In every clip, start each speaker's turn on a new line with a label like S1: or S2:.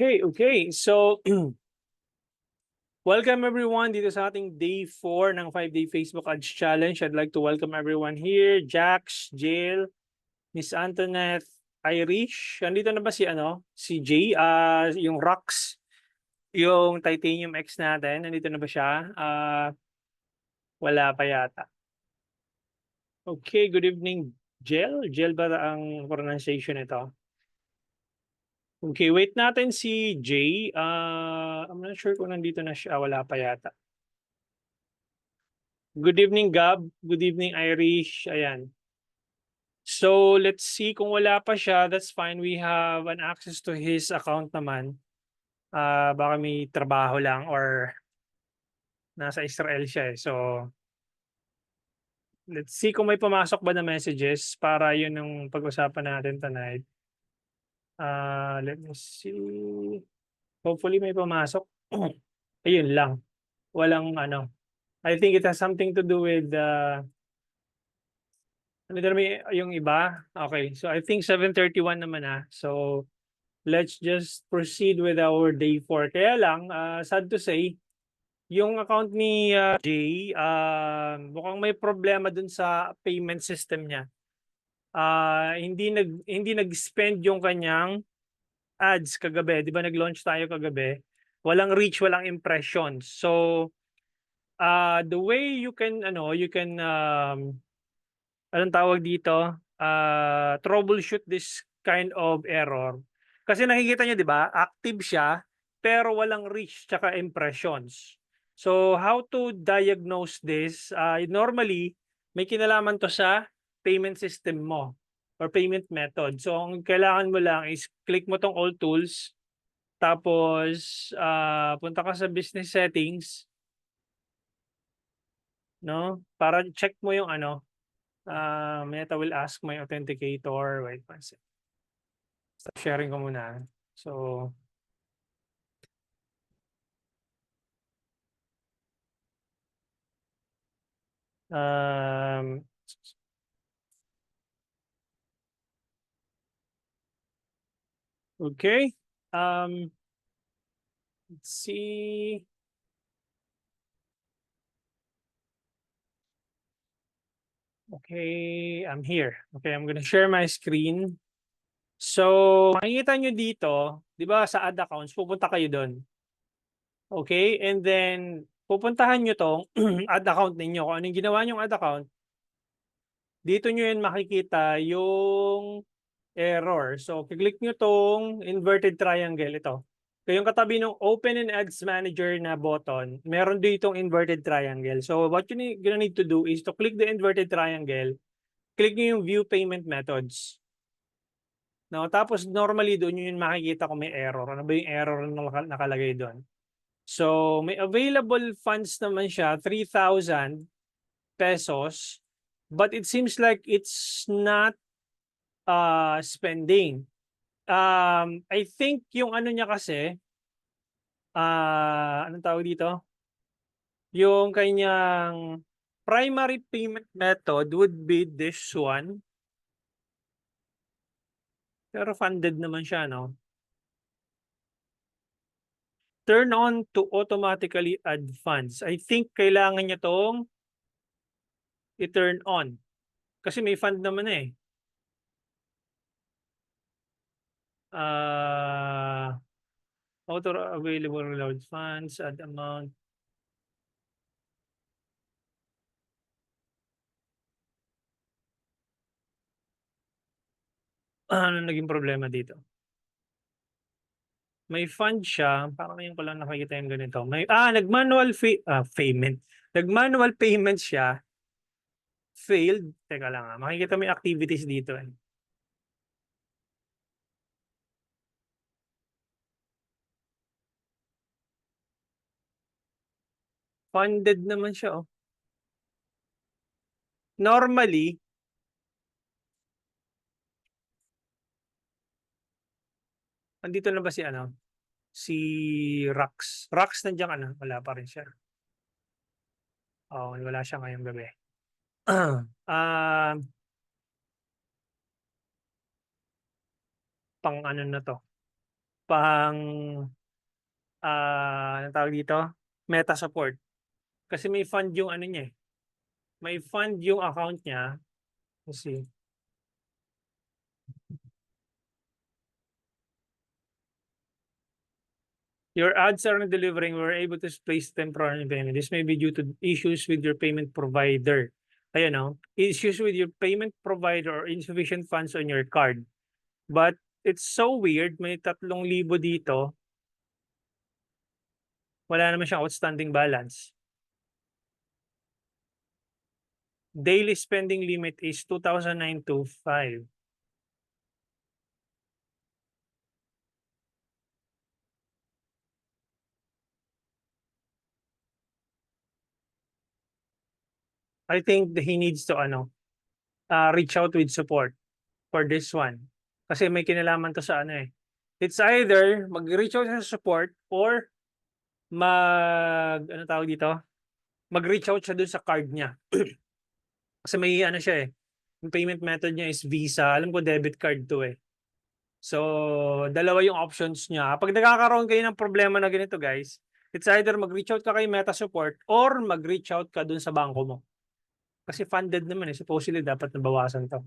S1: Okay. So, welcome everyone dito sa ating day 4 ng 5-day Facebook Ads Challenge. I'd like to welcome everyone here. Jax, Jill, Miss Antoinette, Irish. Andito na ba si Jay, yung Rox, yung Titanium X natin. Nandito na ba siya? Wala pa yata. Okay, good evening, Jill. Jill ba ang pronunciation ito? Okay, wait natin si Jay. I'm not sure kung nandito na siya. Wala pa yata. Good evening, Gab. Good evening, Irish. Ayan. So, let's see kung wala pa siya. That's fine. We have an access to his account naman. Baka may trabaho lang or nasa Israel siya eh. So, let's see kung may pumasok ba na messages para yun ang pag-usapan natin tonight. Let me see. Hopefully may pumasok. Ayun lang. Walang ano. I think it has something to do with ano may yung iba? Okay. So I think 7:31 naman So let's just proceed with our day 4. Kaya lang, sad to say, yung account ni Jay, mukhang may problema dun sa payment system niya. Hindi nag-spend yung kanyang ads kagabi. 'Di ba nag-launch tayo kagabi? Walang reach, walang impressions. So the way you can anong tawag dito? Troubleshoot this kind of error. Kasi nakikita niyo 'di ba, active siya pero walang reach tsaka impressions. So how to diagnose this? Normally may kinalaman to sa payment system mo or payment method. So ang kailangan mo lang is click mo tong all tools tapos punta ka sa business settings, no? Para check mo yung Meta will ask my authenticator. Wait one second. Stop sharing ko muna. So, um, okay. Let's see. Okay, I'm here. Okay, I'm gonna share my screen. So, makikita nyo dito, di ba sa ad accounts, pupunta kayo doon. Okay, and then pupuntahan nyo tong ad account ninyo. Kung anong ginawa nyong ad account, dito nyo yun makikita yung error. So, click nyo tong inverted triangle ito. So, yung katabi ng Open in Ads Manager na button, meron ditong inverted triangle. So, what you gonna need to do is to click the inverted triangle, click nyo yung View Payment Methods. No, tapos normally doon yun makikita kung may error. Ano ba yung error na nakalagay doon? So, may available funds naman siya, 3,000 pesos, but it seems like it's not spending. I think yung ano niya kasi, anong tawag dito? Yung kanyang primary payment method would be this one. Pero funded naman siya, no? Turn on to automatically add funds. I think kailangan niya tong i-turn on. Kasi may fund naman eh. Auto available reload funds, add amount. Ano naging problema dito? May fund siya, parang ngayon ko lang nakikita yung ganito. Nag-manual payment. Nag-manual payment siya, failed. Teka lang makikita mo yung activities dito eh. Funded naman siya oh. Normally, andito na ba si Si Rax. Rax nandiyan wala pa rin siya. Oh, wala siya ngayong gabi. Pang ano na to? pang anong tawag dito? Meta support. Kasi may fund yung ano niya eh. May fund yung account niya. Let's see. Your ads are not delivering. We were able to place temporary payment. This may be due to issues with your payment provider. Ayan o. Issues with your payment provider or insufficient funds on your card. But it's so weird. May 3,000 dito. Wala naman siyang outstanding balance. Daily spending limit is 2,925. I think he needs to reach out with support for this one. Kasi may kinalaman to sa ano eh. It's either mag-reach out sa support or ano tawag dito? Mag-reach out siya dun sa card niya. Kasi may ano siya eh. Yung payment method niya is Visa. Alam ko debit card to eh. So, dalawa yung options niya. Pag nagkakaroon kayo ng problema na ganito guys, it's either mag-reach out ka kay Meta Support or mag-reach out ka dun sa bangko mo. Kasi funded naman eh. Supposedly dapat nabawasan to.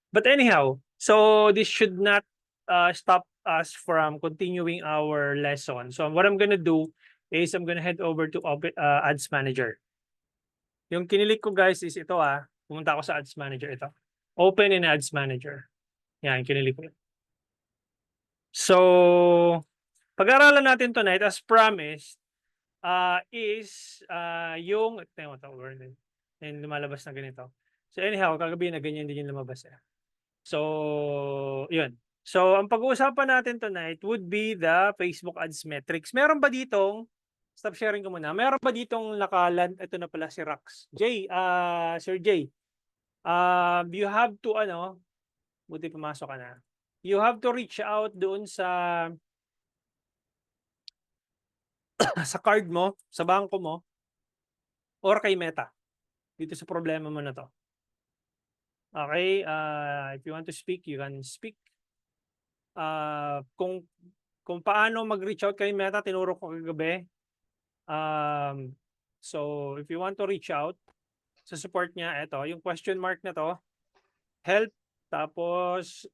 S1: But anyhow, so this should not stop us from continuing our lesson. So what I'm gonna do is I'm gonna head over to Ads Manager. Yung kinilik ko guys is ito pumunta ako sa Ads Manager ito. Open in Ads Manager. Yan, kinilik ko. So, pag-aralan natin tonight as promised is yung and lumalabas na ganito. So anyhow, kagabi na ganyan din yung lumabas eh. So, yun. So, ang pag-uusapan natin tonight would be the Facebook Ads Metrics. Meron ba ditong, stop sharing ko muna, meron ba ditong nakaland, ito na pala si Rax. Sir Jay, you have to, buti pumasok ka na. You have to reach out doon sa card mo, sa bangko mo, or kay Meta. Dito sa problema mo na to. Okay, if you want to speak, you can speak. Kung paano mag-reach out kay Meta, tinuro ko kagabi. So, if you want to reach out sa support niya, ito, yung question mark na to, help, tapos,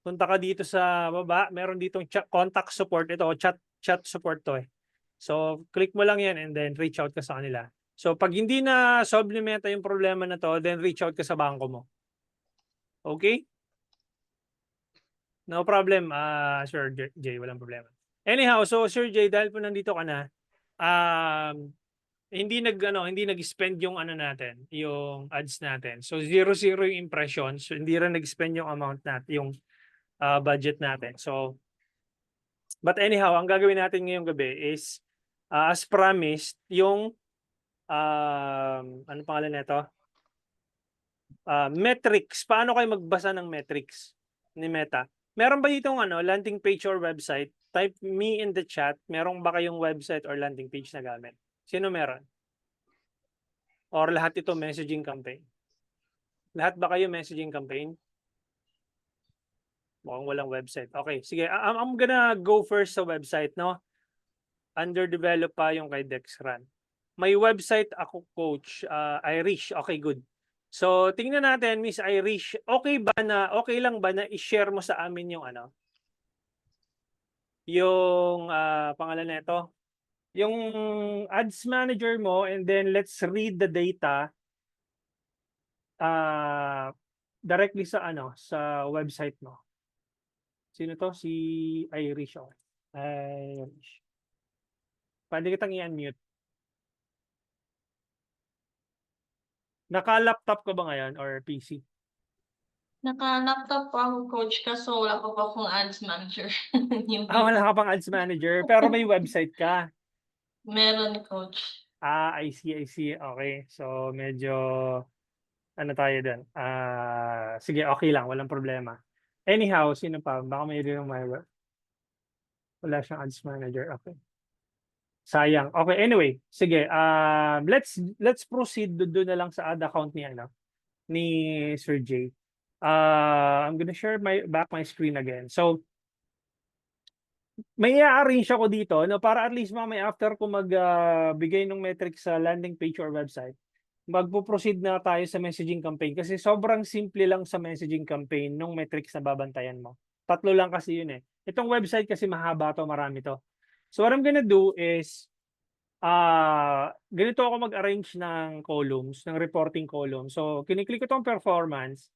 S1: punta ka dito sa baba, meron ditong contact support, ito, chat support to eh. So, click mo lang yan and then reach out ka sa kanila. So, pag hindi na solve ni Meta yung problema na to, then reach out ka sa bangko mo. Okay? No problem, Sir Jay, walang problema. Anyhow, so Sir Jay, dahil po nandito ka na, hindi nag-spend yung natin, yung ads natin. So 0 yung impressions, so hindi rin nag-spend yung amount natin, yung budget natin. So but anyhow, ang gagawin natin ngayong gabi is as promised, yung ano pangalan nito? Metrics. Paano kayo magbasa ng metrics ni Meta? Meron ba ditong landing page or website? Type me in the chat. Meron ba kayong website or landing page na gamit? Sino meron? Or lahat ito messaging campaign? Lahat ba kayo messaging campaign? Mukhang walang website. Okay, sige. I'm gonna go first sa website, no? Underdevelop pa yung kay Dexran. May website ako, coach. Irish. Okay, good. So, tingnan natin, Miss Irish, okay lang ba na i-share mo sa amin yung yung pangalan nito, yung ads manager mo, and then let's read the data directly sa sa website mo. Sino to? Si Irish. Irish. Pwede kitang i-unmute. Naka-laptop ka ba ngayon or PC?
S2: Naka-laptop po ako, coach, kaso wala pa po akong ads manager.
S1: Wala ka pang ads manager, pero may website ka.
S2: Meron, coach.
S1: I see. Okay. So, medyo, tayo dun? Sige, okay lang. Walang problema. Anyhow, sino pa? Baka may wala siyang ads manager. Okay. Sayang. Okay, anyway. Sige, let's proceed doon na lang sa ad account ni Sir Jay. I'm gonna share back my screen again. So, may i-arrange ako dito, no, para at least mamaya after ko magbigay ng metrics sa landing page or website, magpo-proceed na tayo sa messaging campaign kasi sobrang simple lang sa messaging campaign nung metrics na babantayan mo. 3 lang kasi yun eh. Itong website kasi mahaba to, marami to. So what I'm gonna do is, ganito ako mag-arrange ng columns, ng reporting column. So kiniklik ko tong performance,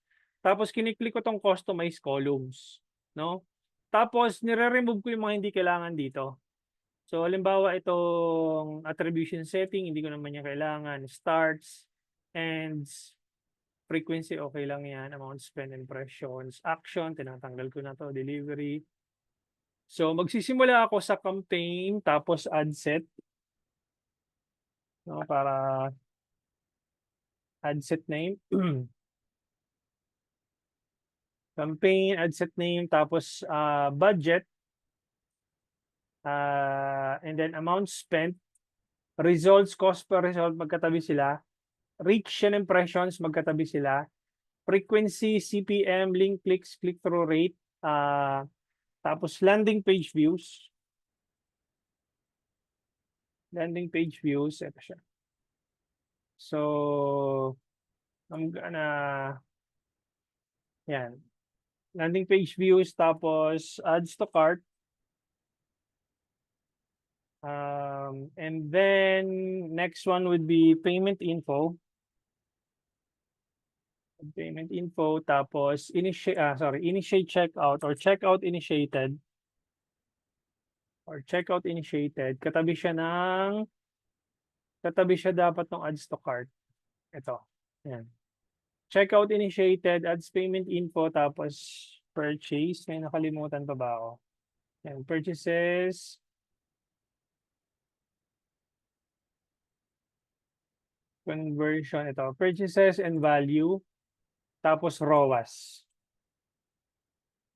S1: tapos kiniklik ko tong customize columns, no? Tapos nire-remove ko yung mga hindi kailangan dito. So halimbawa itong attribution setting, hindi ko naman yan kailangan. Starts, ends, frequency, okay lang yan. Amount spent, impressions, action, tinatanggal ko na to, delivery. So magsisimula ako sa campaign, tapos ad set. No, para ad set name. Campaign, ad set name, tapos budget. And then amount spent. Results, cost per result, magkatabi sila. Reach and impressions, magkatabi sila. Frequency, CPM, link clicks, click-through rate. Tapos landing page views. Landing page views, ito siya. So, I'm gonna, yan. Landing page views, tapos adds to cart. And then next one would be payment info. Payment info, tapos initiate checkout or checkout initiated. Or checkout initiated. Katabi siya dapat ng adds to cart. Ito. Yan. Checkout initiated, adds payment info, tapos purchase. May nakalimutan pa ba ako? Yan. Purchases. Conversion, ito. Purchases and value. Tapos ROAS.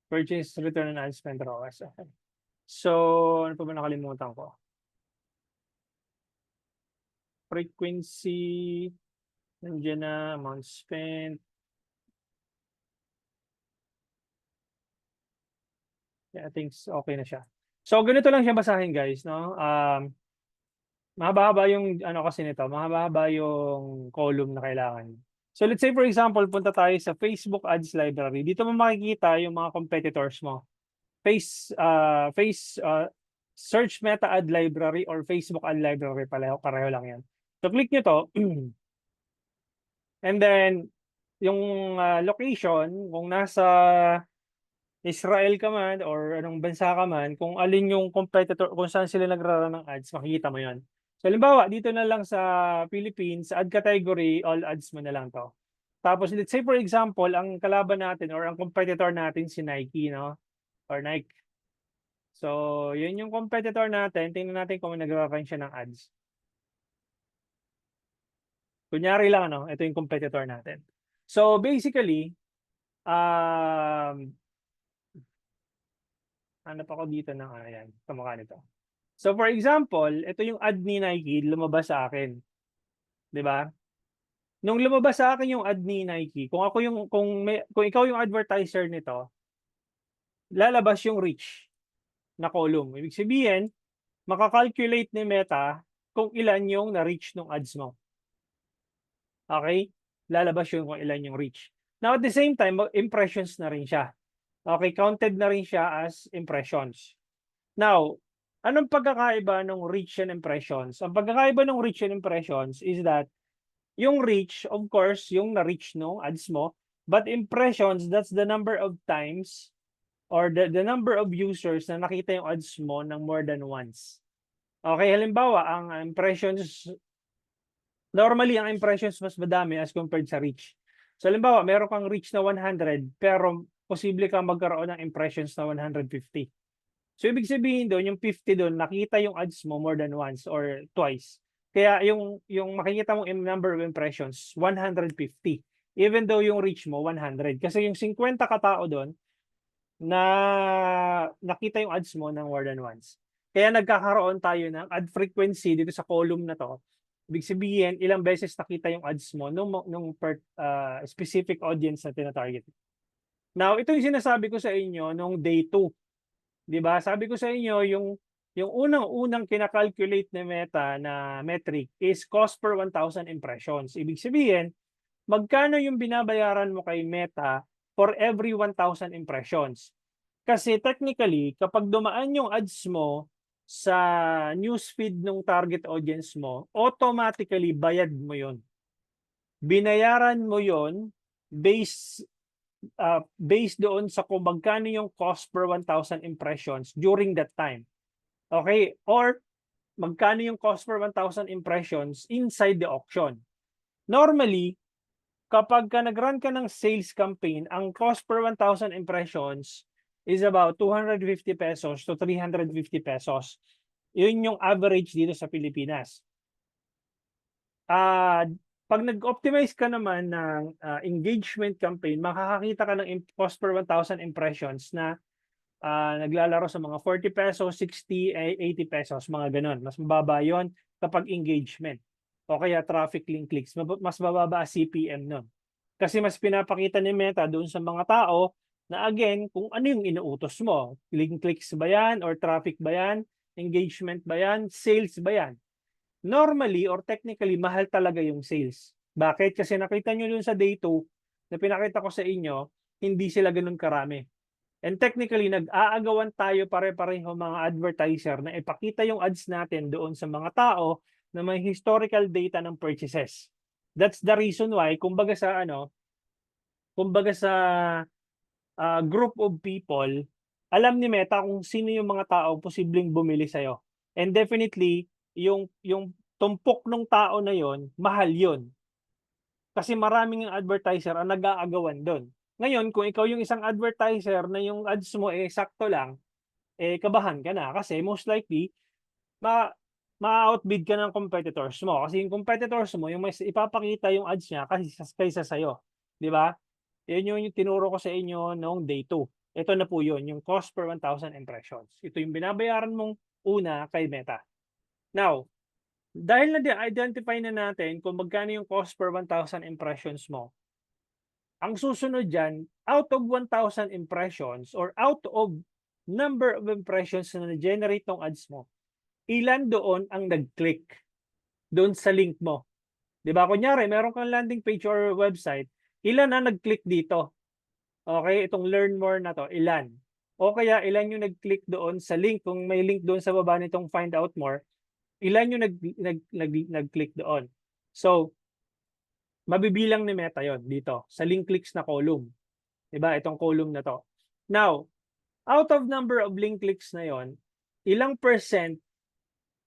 S1: Purchase, return on ad spend, ROAS. Okay. So, ano pa ba nakalimutan ko? Frequency. Nandiyan na, amount spent. Yeah, I think okay na siya. So, ganito lang siya basahin, guys, no? Mahaba-haba yung ano kasi nito, mahaba-haba yung column na kailangan. So let's say for example, punta tayo sa Facebook Ads Library. Dito mo makikita yung mga competitors mo. Search Meta Ad Library or Facebook Ad Library, pareho lang yan. So click nyo to. And then, yung location, kung nasa Israel ka man or anong bansa ka man, kung alin yung competitor, kung saan sila nagrarun ng ads, makikita mo yan. So, halimbawa, dito na lang sa Philippines, ad category, all ads mo na lang to. Tapos, let's say for example, ang kalaban natin or ang competitor natin si Nike, no? Or Nike. So, yun yung competitor natin. Tingnan natin kung nagrarun siya ng ads. Kunyari lang, no? Ito yung competitor natin. So, basically, hanap ako dito ng ayan, kamukha nito. So for example, ito yung ad ni Nike lumabas sa akin. 'Di ba? Nung lumabas sa akin yung ad ni Nike, kung ikaw yung advertiser nito, lalabas yung reach na column. Ibig sabihin, makakalculate ni Meta kung ilan yung na-reach ng ads mo. Okay? Lalabas yung kung ilan yung reach. Now at the same time, impressions na rin siya. Okay, counted na rin siya as impressions. Now, anong pagkakaiba ng reach and impressions? Ang pagkakaiba ng reach and impressions is that yung reach, of course, yung na-reach no ads mo, but impressions, that's the number of times or the number of users na nakita yung ads mo ng more than once. Okay, halimbawa, ang impressions, normally, ang impressions mas madami as compared sa reach. So, halimbawa, meron kang reach na 100, pero posible kang magkaroon ng impressions na 150. So, ibig sabihin doon, yung 50 doon, nakita yung ads mo more than once or twice. Kaya yung makikita mong number of impressions, 150. Even though yung reach mo, 100. Kasi yung 50 katao doon, na nakita yung ads mo ng more than once. Kaya nagkakaroon tayo ng ad frequency dito sa column na to. Ibig sabihin, ilang beses nakita yung ads mo nung specific audience na tinatarget. Now, ito yung sinasabi ko sa inyo nung day 2. 'Di ba? Sabi ko sa inyo yung unang-unang kina-calculate na Meta na metric is cost per 1,000 impressions. Ibig sabihin, magkano yung binabayaran mo kay Meta for every 1,000 impressions. Kasi technically, kapag dumaan yung ads mo sa newsfeed ng target audience mo, automatically bayad mo yon. Binayaran mo yon based based doon sa kung magkano yung cost per 1,000 impressions during that time. Okay? Or magkano yung cost per 1,000 impressions inside the auction. Normally, kapag ka nag-run ka ng sales campaign, ang cost per 1,000 impressions is about 250 pesos to 350 pesos. Yun yung average dito sa Pilipinas. Pag nag-optimize ka naman ng engagement campaign, makakakita ka ng cost per 1,000 impressions na naglalaro sa mga 40 pesos, 60, 80 pesos, mga ganon. Mas mababa yon kapag engagement. O kaya traffic link clicks. Mas mababa CPM nun. Kasi mas pinapakita ni Meta doon sa mga tao na again, kung ano yung inuutos mo. Link clicks ba yan? Or traffic ba yan? Engagement ba yan? Sales ba yan? Normally or technically, mahal talaga yung sales. Bakit? Kasi nakita nyo dun sa day 2 na pinakita ko sa inyo, hindi sila ganun karami. And technically, nag-aagawan tayo pare-pareho mga advertiser na ipakita yung ads natin doon sa mga tao na may historical data ng purchases. That's the reason why, kumbaga sa group of people, alam ni Meta kung sino yung mga tao posibleng bumili sa'yo. And definitely, yung tumpok ng tao na yon, mahal yon. Kasi maraming yung advertiser ang nag-aagawan doon. Ngayon, kung ikaw yung isang advertiser na yung ads mo sakto lang, kabahan ka na kasi most likely ma ma-outbid ka ng competitors mo kasi yung competitors mo yung mas ipapakita yung ads niya kasi kaysa sa'yo, 'di ba? Yun yung tinuro ko sa inyo noong day 2. Ito na po yun, yung cost per 1,000 impressions. Ito yung binabayaran mong una kay Meta. Now, dahil na-identify na natin kung magkano yung cost per 1,000 impressions mo, ang susunod dyan, out of 1,000 impressions or out of number of impressions na na-generate ng ads mo, ilan doon ang nag-click doon sa link mo? 'Di ba? Kunyari, meron kang landing page or website, ilan na nag-click dito? Okay, itong learn more na to, ilan? O kaya ilan yung nag-click doon sa link, kung may link doon sa baba nitong find out more, ilan yung nag-click doon? So, mabibilang ni Meta yon dito sa link clicks na column. 'Di ba? Itong column na to. Now, out of number of link clicks na yon, ilang percent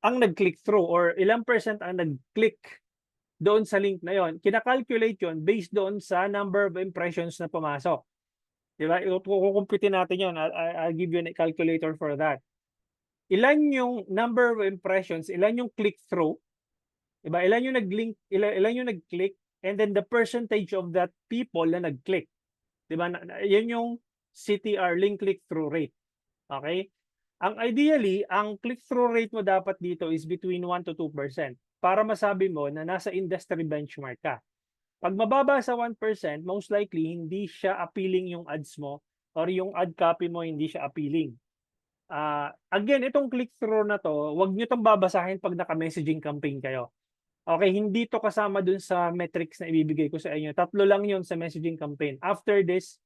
S1: ang nag-click through or ilang percent ang nag-click doon sa link na yon? Kina-calculate yon based doon sa number of impressions na pumasok. 'Di ba? Kukumpitin natin yon. I'll give you a calculator for that. Ilan yung number of impressions, ilan yung click through, 'di ba? Ilan yung nag-link, ilan yung nag-click, and then the percentage of that people na nag-click. 'Di ba? Yan yung CTR, link click through rate. Okay? Ang ideally, ang click-through rate mo dapat dito is between 1 to 2% para masabi mo na nasa industry benchmark ka. Pag mababa sa 1%, most likely hindi siya appealing yung ads mo or yung ad copy mo hindi siya appealing. Again, itong click-through na to, wag nyo itong babasahin pag naka-messaging campaign kayo. Okay, hindi to kasama dun sa metrics na ibibigay ko sa inyo. 3 lang yun sa messaging campaign. After this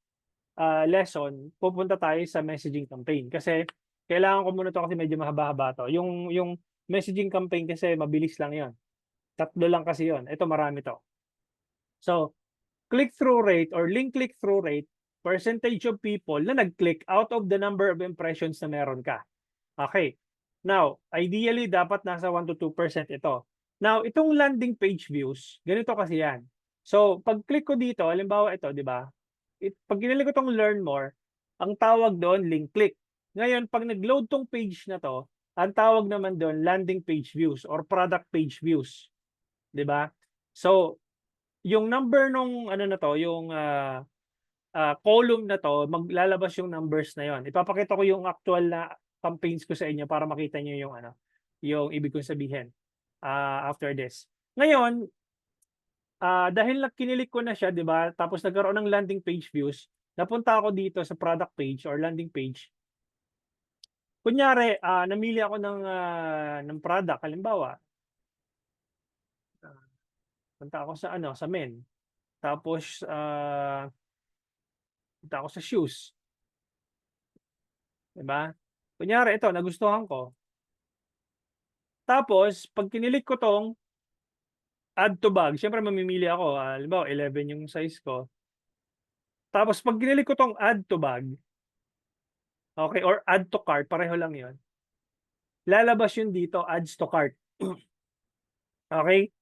S1: lesson, pupunta tayo sa messaging campaign. Kasi kailangan ko muna to kasi medyo mahaba-haba to. Yung messaging campaign kasi mabilis lang yon. 3 lang kasi yon. Ito marami to. So, click-through rate or link click-through rate, percentage of people na nag-click out of the number of impressions na meron ka. Okay. Now, ideally, dapat nasa 1 to 2% ito. Now, itong landing page views, ganito kasi yan. So, pag-click ko dito, halimbawa ito, di ba? Pag kinilig ko itong learn more, ang tawag doon, link click. Ngayon, pag nag-load tong page na to, ang tawag naman doon, landing page views or product page views. Di ba? So, yung number nung ano na to, yung column na to, maglalabas yung numbers na yon. Ipapakita ko yung actual na campaigns ko sa inyo para makita niyo yung ano, yung ibig kong sabihin after this. Ngayon, dahil kinilik ko na siya, 'di ba? Tapos nagkaroon ng landing page views, napunta ako dito sa product page or landing page. Kunyari, namili ako ng product, halimbawa, punta ako sa ano, sa men. Tapos, punta ako sa shoes, 'di ba? Kunyari ito, nagustuhan ko. Tapos 'pag kinilik ko 'tong add to bag, siyempre mamimili ako, halimbawa 11 yung size ko. Tapos 'pag kinilik ko 'tong add to bag, okey, or add to cart, pareho lang 'yun. Lalabas yun dito, adds to cart. Okey?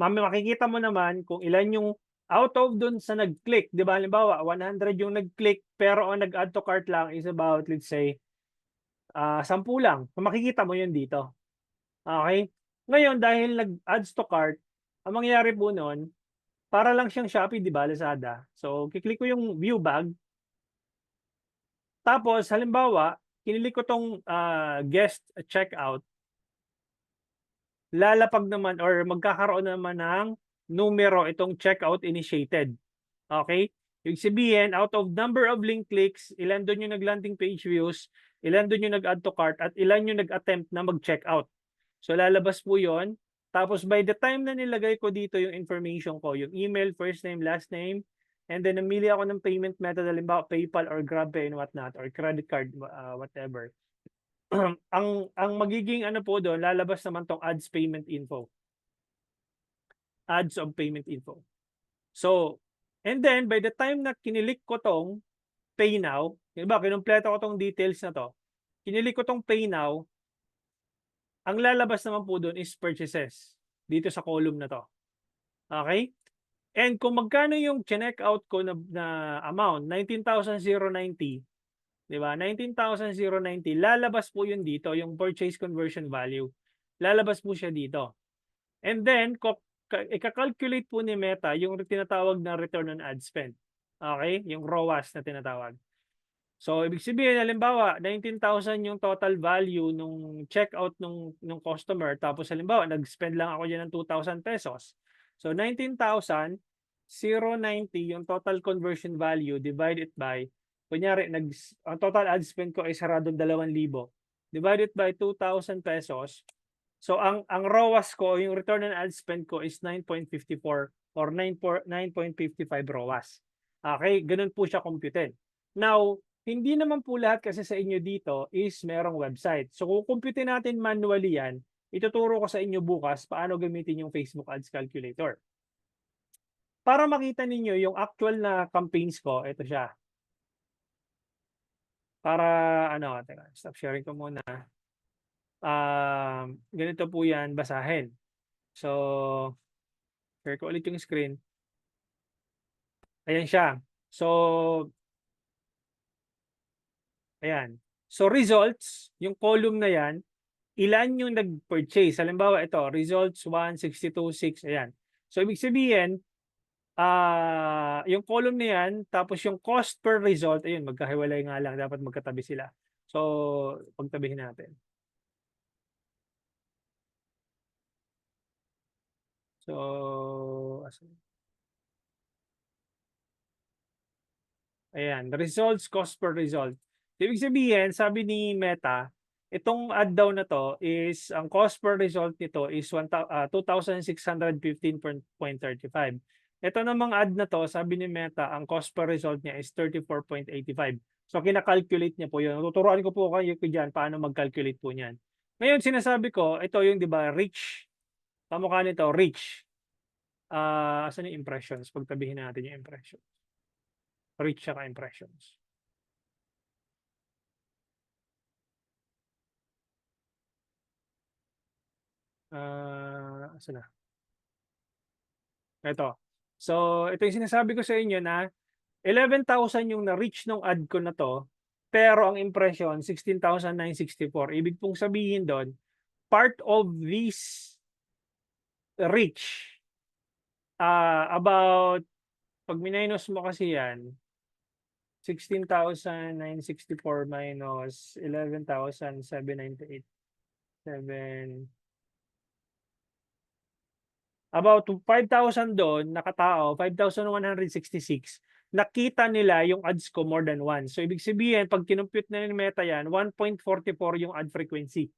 S1: Makikita mo naman kung ilan yung out of dun sa nag-click, 'di ba halimbawa 100 yung nag-click, pero ang nag-add to cart lang is about let's say, 10 lang. So makikita mo yun dito, okey? Ngayon dahil nag-adds to cart, ang mangyayari po nun, para lang siyang Shopee 'di ba, Lazada. So ki-click ko yung view bag, tapos halimbawa kinilik ko 'tong, guest checkout, lalapag naman or magkakaroon naman ng numero itong checkout initiated. Okay? Ibig sabihin, out of number of link clicks, ilan doon yung nag-landing page views, ilan doon yung nag-add to cart, at ilan yung nag-attempt na mag-checkout. So lalabas po yon. Tapos by the time na nilagay ko dito yung information ko, yung email, first name, last name, and then namili ako ng payment method, halimbawa PayPal or GrabPay and whatnot, or credit card, whatever. ang magiging ano po doon, lalabas naman tong ads payment info. Ads of payment info. So, and then by the time na kinilik ko tong Pay Now, di ba, kinumpleto ko tong details na to, kinilik ko tong Pay Now, ang lalabas naman po doon is purchases dito sa column na to. Okay? And kung magkano yung check out ko na amount, 19,090, di ba? 19,090, lalabas po yun dito, yung purchase conversion value. Lalabas po siya dito. And then, ika-calculate po ni Meta yung tinatawag na return on ad spend. Okay? Yung ROAS na tinatawag. So, ibig sabihin, halimbawa, 19,000 yung total value nung checkout nung customer. Tapos, halimbawa, nag-spend lang ako dyan ng 2,000 pesos. So, 19,000, 090 yung total conversion value, divide it by, kunyari, ang total ad spend ko ay saradong 2,000. Divide it by 2,000 pesos. So, ang ROAS ko, yung return on ad spend ko is 9.54 or 9.55 ROAS. Okay, ganun po siya computed. Now, hindi naman po lahat kasi sa inyo dito is merong website. So kung kumpute natin manually yan, ituturo ko sa inyo bukas paano gamitin yung Facebook Ads Calculator. Para makita ninyo yung actual na campaigns ko, ito siya. Para ano, teka, stop sharing ko muna. Ganito po yan, basahin. So, share ko ulit yung screen. Ayan siya. So, ayan. So results, yung column na yan, ilan yung nag-purchase. Halimbawa ito, results 1, 62, 6, ayan. So ibig sabihin, yung column na yan, tapos yung cost per result, ayun, magkahiwalay nga lang, dapat magkatabi sila. So, pagtabihin natin. So, ayan, results, cost per result. Ibig sabihin, sabi ni Meta, itong ad daw na to is, ang cost per result nito is 2,615.35. Ito namang ad na to, sabi ni Meta, ang cost per result niya is 34.85. So, kinakalculate niya po yun. Tuturuan ko po kayo dyan paano mag-calculate po niyan. Ngayon, sinasabi ko, ito yung, di ba, reach. Kamukha nito, reach. Asan yung impressions? Pagtabihin natin yung impressions. Reach saka impressions. Asan na? Ito. So, ito yung sinasabi ko sa inyo na 11,000 yung na-reach nung ad ko na to, pero ang impression 16,964. Ibig pong sabihin doon, part of this reach, about, pag minus mo kasi yan, 16,964 minus 11,798. About 5,000 doon, nakatao, 5,166. nakita nila yung ads ko more than once. So, ibig sabihin, pag kinompute na ni Meta yan, 1.44 yung ad frequency.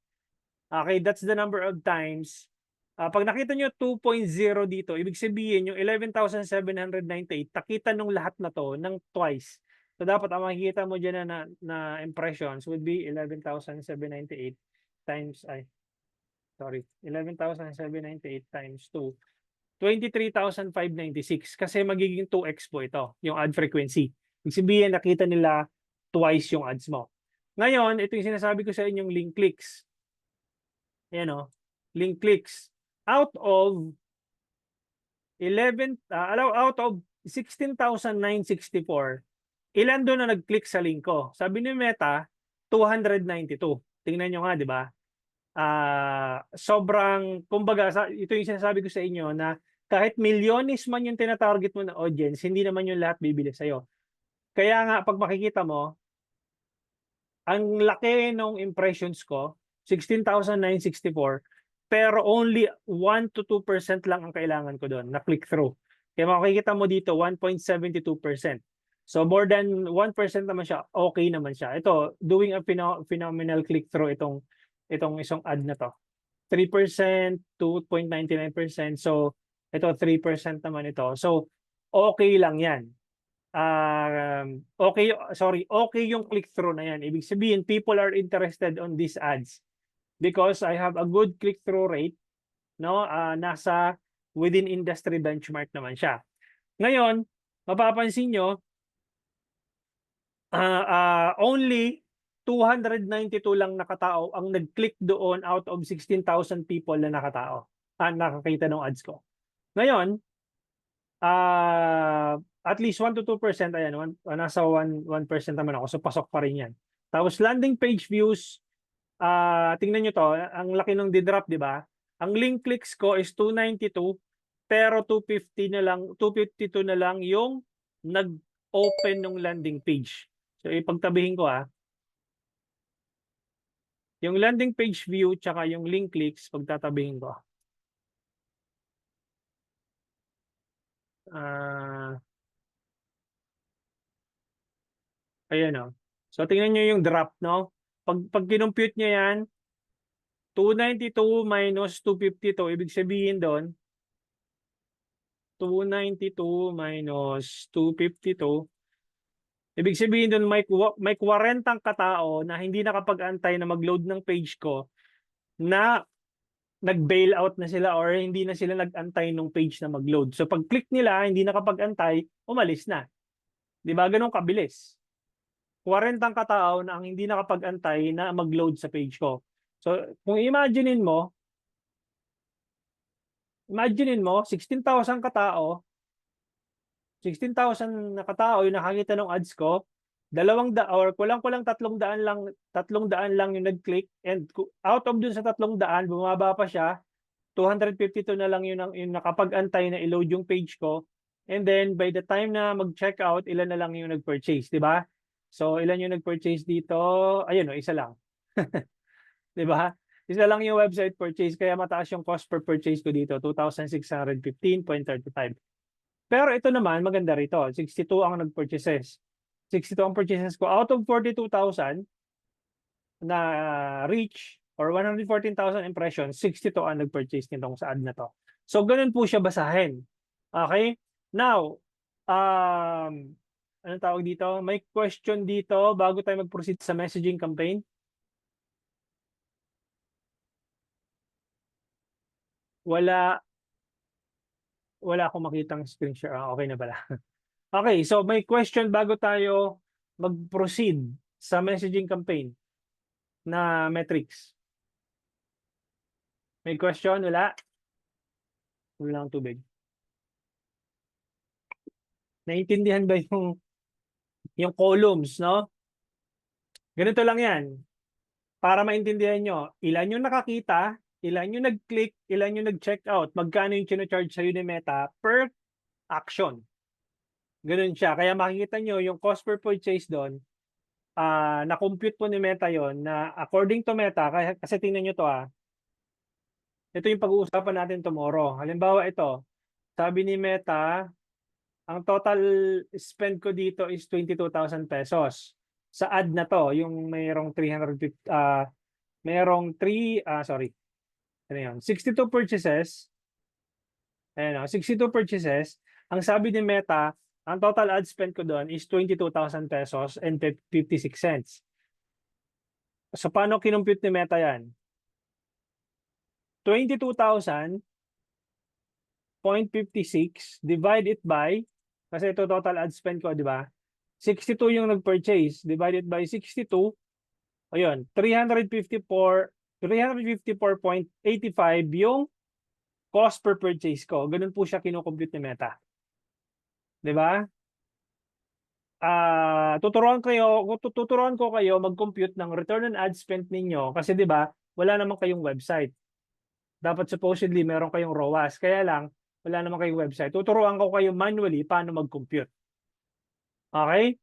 S1: Okay, that's the number of times. Pag nakita nyo 2.0 dito, ibig sabihin yung 11,798, nakita nung lahat na to ng twice. So, dapat ang makikita mo dyan na impressions would be 11,798 times, 11,798 times 2. 23,596 kasi magiging 2x po ito, yung ad frequency. Ibig sabihin, nakita nila twice yung ads mo. Ngayon, ito yung sinasabi ko sa inyong link clicks. Ayan o, link clicks. Out of 16,964, ilan doon na nag-click sa link ko? Sabi ni Meta, 292. Tingnan nyo nga, di ba? Sobrang, kumbaga, ito yung sinasabi ko sa inyo na kahit milyones man yung tinatarget mo na audience, hindi naman yung lahat bibili sa'yo. Kaya nga, pag makikita mo, ang laki ng impressions ko, 16,964, pero only 1 to 2% lang ang kailangan ko doon na click through. Kaya makikita mo dito, 1.72%. So more than 1% naman siya, okay naman siya. Ito, doing a phenomenal click-through itong isang ad na to. 3%, 2.99%. So ito, 3% naman ito. So okay lang yan. Okay yung click-through na yan. Ibig sabihin, people are interested on these ads because I have a good click-through rate. No? Nasa within industry benchmark naman siya. Ngayon, mapapansin nyo, only 292 lang nakatao ang nag-click doon out of 16,000 people na nakatao. Nakakita ng ads ko. Ngayon, at least 1 to 2%, ayan, nasa 1% naman ako. So, pasok pa rin yan. Tapos, landing page views, tingnan nyo to, ang laki ng didrop, di ba? Ang link clicks ko is 292, pero 252 na lang yung nag-open ng landing page. So, ipagtabihin ko yung landing page view tsaka yung link clicks, pagtatabihin ko. Ayan o. So, tingnan nyo yung drop, no? Pag kinompute nyo yan, 292 minus 252, ibig sabihin doon, 292 minus 252, ibig sabihin doon may 40 katao na hindi nakapag-antay na mag-load ng page ko na nag-bail out na sila or hindi na sila nag-antay ng page na mag-load. So pag click nila, hindi nakapag-antay, umalis na. 'Di ba? Ganun kabilis. 40 katao na ang hindi nakapag-antay na mag-load sa page ko. So kung imaginein mo 16,000 katao, 16,000 na katao yung nakakita ng ads ko, or kulang-kulang 300 lang yung nag-click, and out of dun sa 300, bumaba pa siya, 252 na lang yung nakapag-antay na i-load yung page ko, and then by the time na mag-check out, ilan na lang yung nag-purchase, di ba? So ilan yung nag-purchase dito? Ayun, isa lang. Di ba? Isa lang yung website purchase, kaya mataas yung cost per purchase ko dito, 2,615.35. Pero ito naman, maganda rito. 62 ang nag-purchases. 62 ang purchases ko. Out of 42,000 na reach or 114,000 impressions, 62 ang nag-purchase nitong sa ad na to. So, ganun po siya basahin. Okay? Now, anong tawag dito? May question dito bago tayo mag-proceed sa messaging campaign. Wala akong makitang screen share. Okay na pala. Okay, so may question bago tayo mag-proceed sa messaging campaign na metrics. May question? Wala? Wala lang tubig. Naintindihan ba yung columns, no? Ganito lang yan. Para maintindihan nyo, ilan yung nakakita, ilan yung nag-click, ilan yung nag-check out, magkano yung chino-charge sa'yo ni Meta per action. Ganun siya. Kaya makikita nyo yung cost per purchase doon, na-compute po ni Meta yon na according to Meta, kasi tingnan nyo to ito yung pag-uusapan natin tomorrow. Halimbawa ito, sabi ni Meta, ang total spend ko dito is 22,000 pesos. Sa ad na to, yung mayroong 350, mayroong 62 purchases. Ayan, 62 purchases. Ang sabi ni Meta, ang total ad spend ko doon is 22,000 pesos and 56 cents. So, paano kinumpute ni Meta yan? 22,000.56 divide it by, kasi ito total ad spend ko, di ba? 62 yung nag-purchase, divided by 62, ayun, 354.85 yung cost per purchase ko. Ganun po siya kinukompute ni Meta. Di ba? Tuturuan ko kayo mag-compute ng return on ad spend ninyo kasi 'di ba, wala naman kayong website. Dapat supposedly meron kayong ROAS. Kaya lang wala naman kayong website. Tuturuan ko kayo manually paano mag-compute. Okay?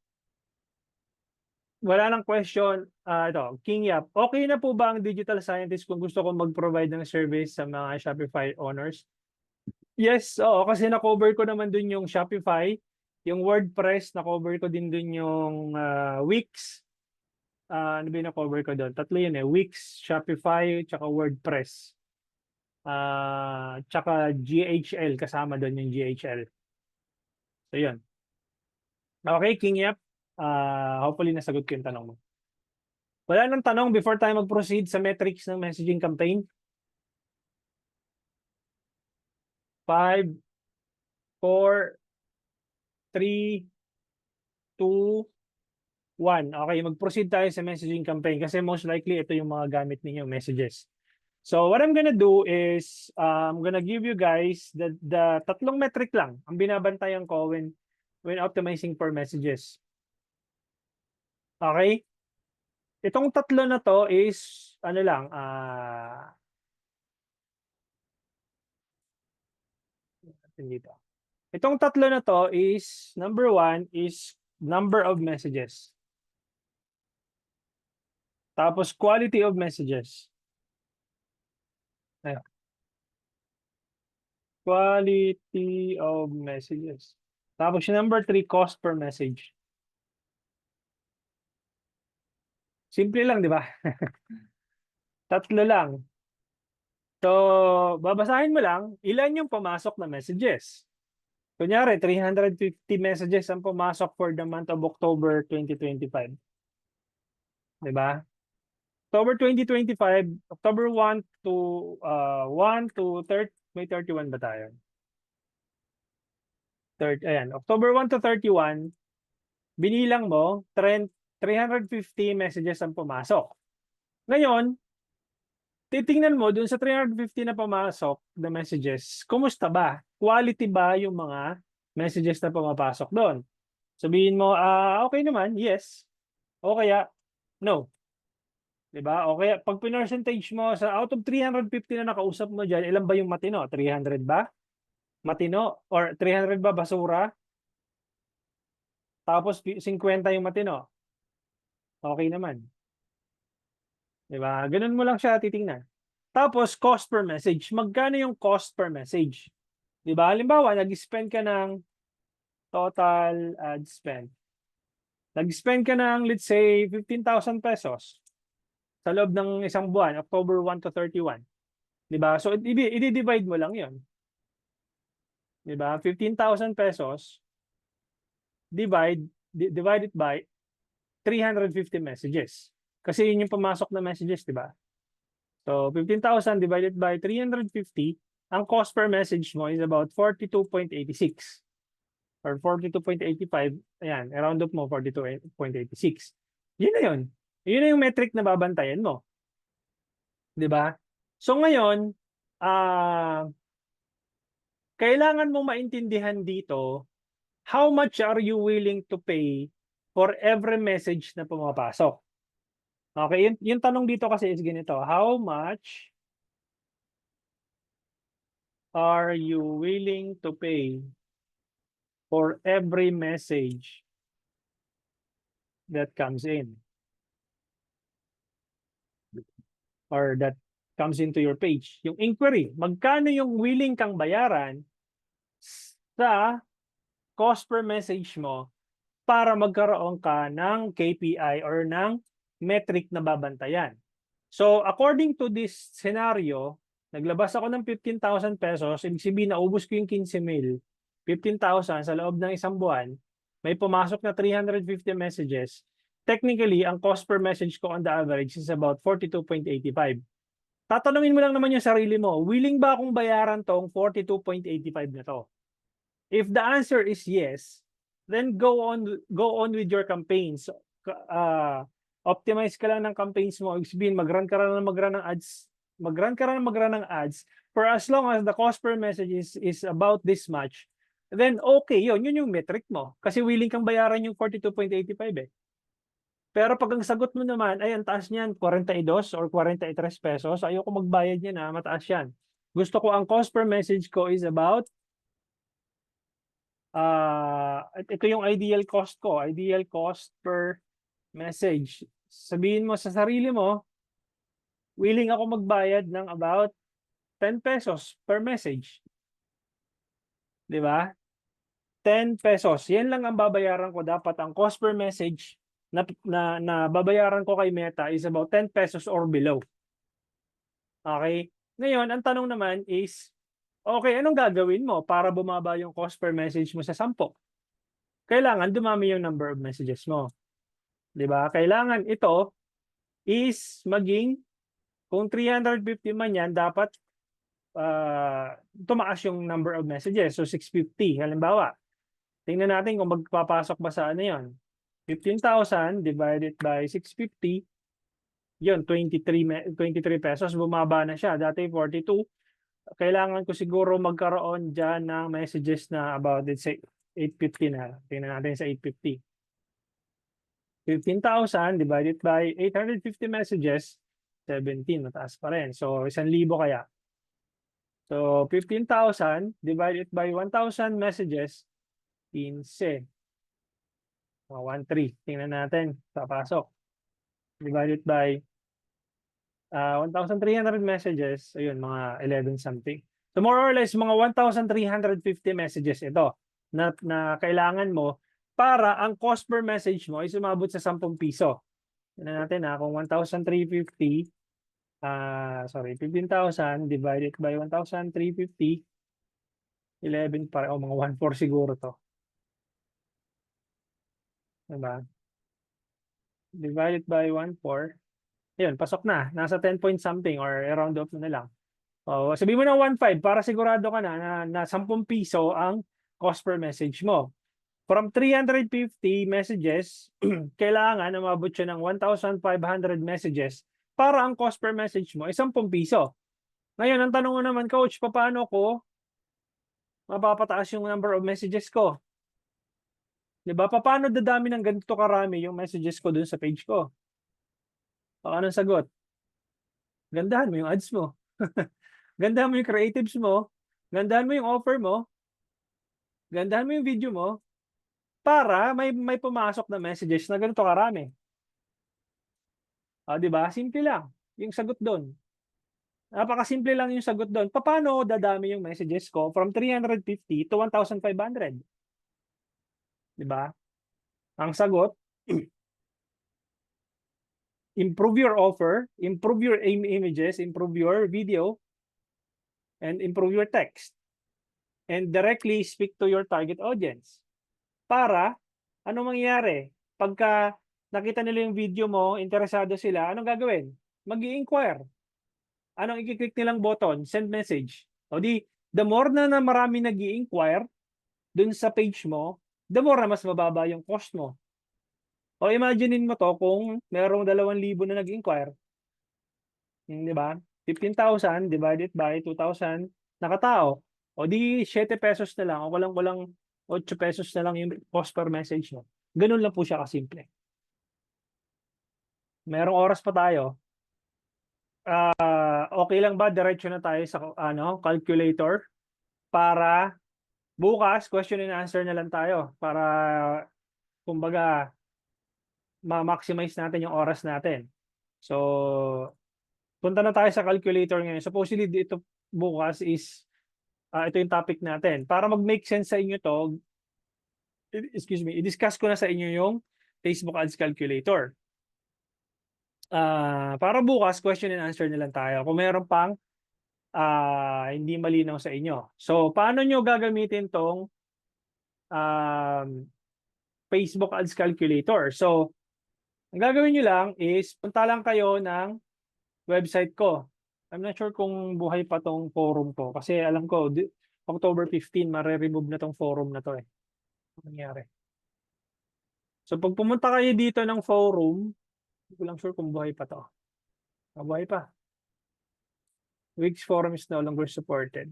S1: Wala nang question. Ito, King Yap. Okay na po ba ang digital scientist kung gusto ko mag-provide ng service sa mga Shopify owners? Yes, oo, kasi na-cover ko naman dun yung Shopify, yung WordPress, na-cover ko din dun yung Wix. Ano ba yung na-cover ko doon? Tatlo yun eh. Wix, Shopify, tsaka WordPress. Tsaka GHL, kasama doon yung GHL. So yun. Okay, King Yap. Hopefully nasagot ko yung tanong mo. Wala nang tanong before tayo mag-proceed sa metrics ng messaging campaign. 5, 4, 3, 2, 1. Okay, mag-proceed tayo sa messaging campaign kasi most likely ito yung mga gamit ninyo messages. So what I'm gonna do is I'm gonna give you guys the tatlong metric lang ang binabantayan ko when optimizing for messages. Okay? Itong tatlo na to is ano lang dito. Itong tatlo na to is number 1 is number of messages. Tapos quality of messages. Ayan. Quality of messages. Tapos yung number 3, cost per message. Simple lang, di ba? Tatlo lang. So, babasahin mo lang ilan yung pumasok na messages. Kunyari, 350 messages ang pumasok for the month of October 2025. Di ba? October 2025, October 1 to 30, may 31 ba tayo? Ayan, October 1 to 31, binilang mo, 350 messages ang pumasok. Ngayon, titingnan mo dun sa 350 na pumasok na messages, kumusta ba? Quality ba yung mga messages na pumapasok doon? Sabihin mo, okay naman, yes. O kaya, no. Diba? O kaya, pag percentage mo sa out of 350 na nakausap mo dyan, ilan ba yung matino? 300 ba? Matino? Or 300 ba basura? Tapos 50 yung matino. Okay naman. Diba? Ganun mo lang siya titingnan. Tapos, cost per message. Magkano yung cost per message? Diba? Halimbawa, nag-spend ka ng total ad spend. Nag-spend ka ng, let's say, 15,000 pesos sa loob ng isang buwan, October 1 to 31. Diba? So, i-divide mo lang yon. Diba? 15,000 pesos divided by 350 messages. Kasi yun yung pumasok na messages, diba? So, 15,000 divided by 350, ang cost per message mo is about 42.86 or 42.85. Ayan, around up mo, 42.86. Yun na yun. Yun na yung metric na babantayan mo. Diba? So, ngayon, kailangan mong maintindihan dito, how much are you willing to pay for every message na pumapasok? Okay, yung tanong dito kasi is ganito, how much are you willing to pay for every message that comes in or that comes into your page? Yung inquiry, magkano yung willing kang bayaran sa cost per message mo para magkaroon ka ng KPI or ng metric na babantayan. So, according to this scenario, naglabas ako ng 15,000 pesos, ibig sabihin naubos ko yung 15,000, 15,000 sa loob ng isang buwan, may pumasok na 350 messages. Technically, ang cost per message ko on the average is about 42.85. Tatanungin mo lang naman yung sarili mo, willing ba akong bayaran tong 42.85 na to? If the answer is yes, then go on with your campaigns. Optimize ka lang ng campaigns mo. Ibig sabihin, mag-run ka lang ng ads. Mag-run ka lang ng ads for as long as the cost per message is about this much. Then okay, yun yung metric mo. Kasi willing kang bayaran yung 42.85 eh. Pero pag ang sagot mo naman, ay ang taas niyan, 42 or 43 pesos, ayoko magbayad niyan na mataas yan. Gusto ko ang cost per message ko is about ito yung ideal cost ko, ideal cost per message. Sabihin mo sa sarili mo, willing ako magbayad ng about 10 pesos per message. 'Di ba? 10 pesos. Yan lang ang babayaran ko. Dapat ang cost per message na babayaran ko kay Meta is about 10 pesos or below. Okay? Ngayon, ang tanong naman is, okay, anong gagawin mo para bumaba yung cost per message mo sa 10? Kailangan dumami yung number of messages mo. 'Di ba? Kailangan ito is maging, kung 350 man yan, dapat tumaas yung number of messages. So 650, halimbawa. Tingnan natin kung magpapasok ba sa ano yun. 15,000 divided by 650, yun, 23 pesos, bumaba na siya. Dati 42. Kailangan ko siguro magkaroon dyan ng messages na about, let's say, 850 na. Tingnan natin sa 850. 15,000 divided by 850 messages, 17, mataas pa rin. So, 1,000 kaya. So, 15,000 divided by 1,000 messages, 15. 1,3. Tingnan natin. Papasok. Divided by 1,300 messages. Ayun, mga 11 something. So, more or less, mga 1,350 messages ito na kailangan mo para ang cost per message mo ay sumabot sa 10 piso. Tingnan natin kung 1,350, 15,000 divided by 1,350, 11 pa, mga 1,4 siguro to. Diba? Divided by 1,4, yun, pasok na. Nasa 10 point something or around off na lang. Sabihin mo ng 1,5 para sigurado ka na 10 piso ang cost per message mo. From 350 messages, kailangan umabot siya ng 1,500 messages para ang cost per message mo ay 10 piso. Ngayon, ang tanong mo naman, Coach, paano ko mapapataas yung number of messages ko? Diba? Paano dadami ng ganito karami yung messages ko dun sa page ko? Anong sagot? Gandahan mo yung ads mo. Gandahan mo yung creatives mo. Gandahan mo yung offer mo. Gandahan mo yung video mo. Para may pumasok na messages na ganito karami. Diba? Simple lang yung sagot doon. Napakasimple lang yung sagot doon. Paano dadami yung messages ko from 350 to 1,500? Diba? Ang sagot, improve your offer, improve your images, improve your video, and improve your text. And directly speak to your target audience. Para, ano mangyayari? Pagka nakita nila yung video mo, interesado sila, anong gagawin? Mag-i-inquire. Anong i-click nilang button? Send message. O di, the more na marami nag-i-inquire dun sa page mo, the more na mas mababa yung cost mo. O imaginein mo to kung merong 2,000 na nag-inquire. Di ba? 15,000 divided by 2,000 nakatao. O di 7 pesos na lang o walang 8 pesos na lang yung cost per message mo. Ganun lang po siya kasimple. Merong oras pa tayo. Okay lang ba diretso na tayo sa calculator para bukas question and answer na lang tayo para kumbaga ma-maximize natin yung oras natin. So punta na tayo sa calculator ngayon. Supposedly dito bukas is ito yung topic natin. Para mag-make sense sa inyo to, excuse me, i-discuss ko na sa inyo yung Facebook Ads Calculator. Para bukas, question and answer na lang tayo. Kung meron pang hindi malinaw sa inyo. So, paano nyo gagamitin tong Facebook Ads Calculator? So, ang gagawin nyo lang is, punta lang kayo ng website ko. I'm not sure kung buhay pa tong forum ko. Kasi alam ko, October 15, mare-remove na tong forum na to eh. Ano nangyari? So, pag pumunta kayo dito ng forum, hindi ko lang sure kung buhay pa to. Buhay pa. Wix forum is no longer supported.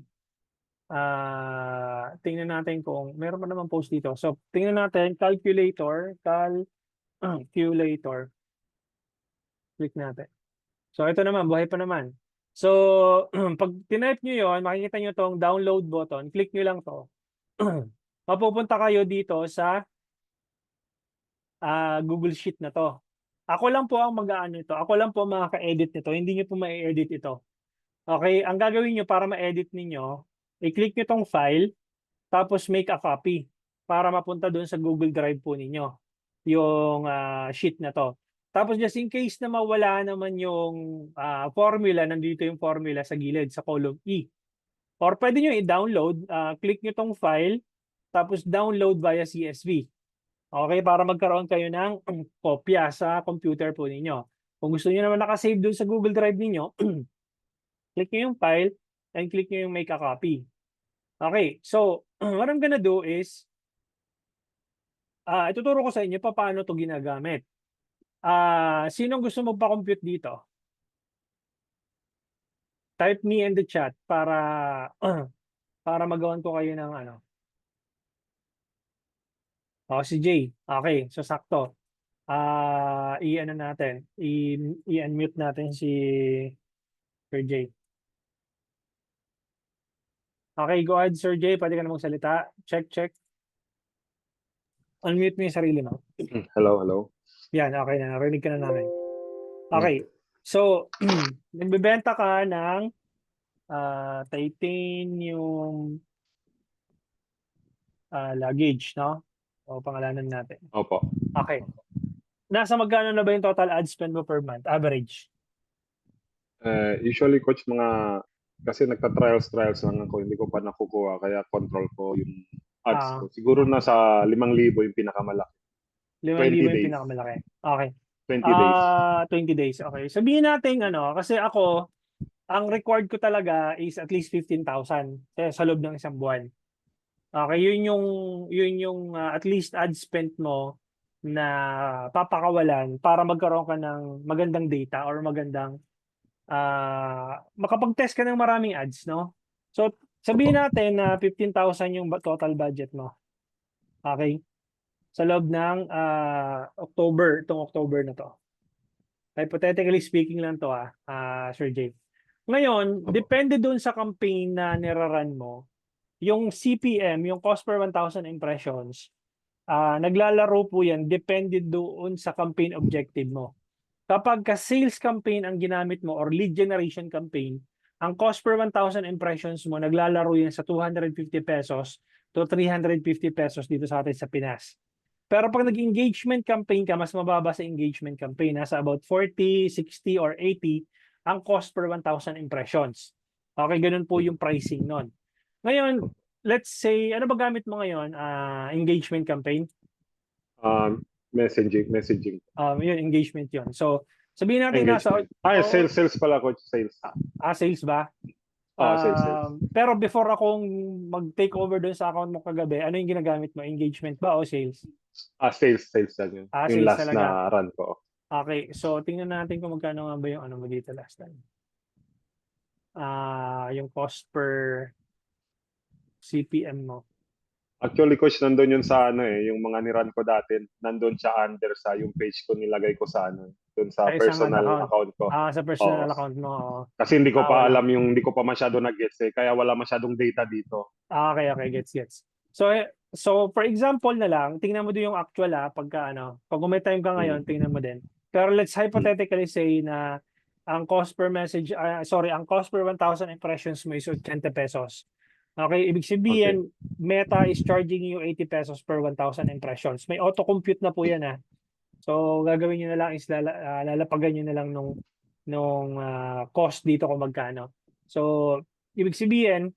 S1: Tingnan natin kung meron pa naman post dito. So, tingnan natin, calculator. Click natin. So, ito naman, buhay pa naman. So, pag tinype nyo yun, makikita nyo tong download button. Click nyo lang to. Mapupunta kayo dito sa Google Sheet na to. Ako lang po ang mag-aano ito. Ako lang po makaka-edit nito. Hindi nyo po ma-edit ito. Okay, ang gagawin nyo para ma-edit ninyo, i-click nyo tong file, tapos make a copy para mapunta doon sa Google Drive po ninyo, yung sheet na to. Tapos just in case na mawala naman yung formula, nandito yung formula sa gilid, sa column E. Or pwede nyo i-download, click nyo tong file, tapos download via CSV. Okay, para magkaroon kayo ng kopya sa computer po ninyo. Kung gusto nyo naman nakasave doon sa Google Drive ninyo, click nyo yung file and click nyo yung make a copy. Okay, so what I'm gonna do is, ituturo ko sa inyo paano to ginagamit. Sinong gusto magpa-compute dito? Type me in the chat para magawan ko kayo ng ano. Si Jay. Okay, so sakto. I-ano natin, i-unmute natin si Sir Jay. Okay, go ahead, Sir Jay. Pwede ka na magsalita. Check. Unmute mo yung sarili mo.
S3: Hello.
S1: Yan, okay na. Narinig ka na namin. Okay. So, nagbebenta ka ng titanium luggage, no? O pangalanan natin.
S3: Opo.
S1: Okay. Nasa magkano na ba yung total ad spend mo per month? Average?
S3: Usually, coach, kasi nagka-trials lang ako, hindi ko pa nakukuha, kaya control ko yung ads ko. Siguro nasa 5,000 yung pinakamalaki.
S1: 5,000 yung
S3: days.
S1: pinakamalaki. Okay.
S3: 20 days.
S1: 20 days. Okay. Sabihin natin kasi ako, ang required ko talaga is at least 15,000 sa loob ng isang buwan. Okay, yun yung at least ad spend mo na papakawalan para magkaroon ka ng magandang data or magandang makapag-test ka ng maraming ads, no? So, sabihin natin na 15,000 yung total budget mo. Okay? Sa loob ng itong October na to. Hypothetically speaking lang to Sir Jay. Ngayon, depende dun sa campaign na niraran mo, yung CPM, yung cost per 1,000 impressions, naglalaro po yan, depende doon sa campaign objective mo. Kapag ka-sales campaign ang ginamit mo or lead generation campaign, ang cost per 1,000 impressions mo, naglalaro yan sa 250 pesos to 350 pesos dito sa atin sa Pinas. Pero pag nag-engagement campaign ka, mas mababa sa engagement campaign. Nasa about 40, 60, or 80 ang cost per 1,000 impressions. Okay, ganun po yung pricing nun. Ngayon, let's say, ano ba gamit mo ngayon? Engagement campaign?
S3: Messaging.
S1: Yun, engagement yun. So, sabihin natin nasa...
S3: Sales pala, coach. Sales.
S1: Sales ba?
S3: Sales.
S1: Pero before akong mag-take over doon sa account mo kagabi, ano yung ginagamit mo? Engagement ba o sales?
S3: Sales lang yun. Yung
S1: Sales
S3: last
S1: talaga.
S3: na run ko.
S1: Okay, so tingnan natin kung magkano nga ba yung ano mo dito last time. Yung cost per CPM mo.
S3: Actually, coach, nandun yun sa yung mga niran ko dati, nandun siya under sa yung page ko, nilagay ko sa dun sa personal account ko.
S1: Sa personal account mo.
S3: Kasi hindi ko pa alam hindi ko pa masyado nag-gets kaya wala masyadong data dito.
S1: Okay, gets. So for example na lang, tingnan mo din yung actual pag may time ka ngayon, tingnan mo din. Pero let's hypothetically say na ang cost per message, ang cost per 1,000 impressions mo is 80 pesos. Okay, ibig sabihin, Meta is charging you 80 pesos per 1,000 impressions. May auto-compute na po yan ha. So, gagawin nyo na lang is lalapagan nyo na lang nung cost dito kung magkano. So, ibig sabihin,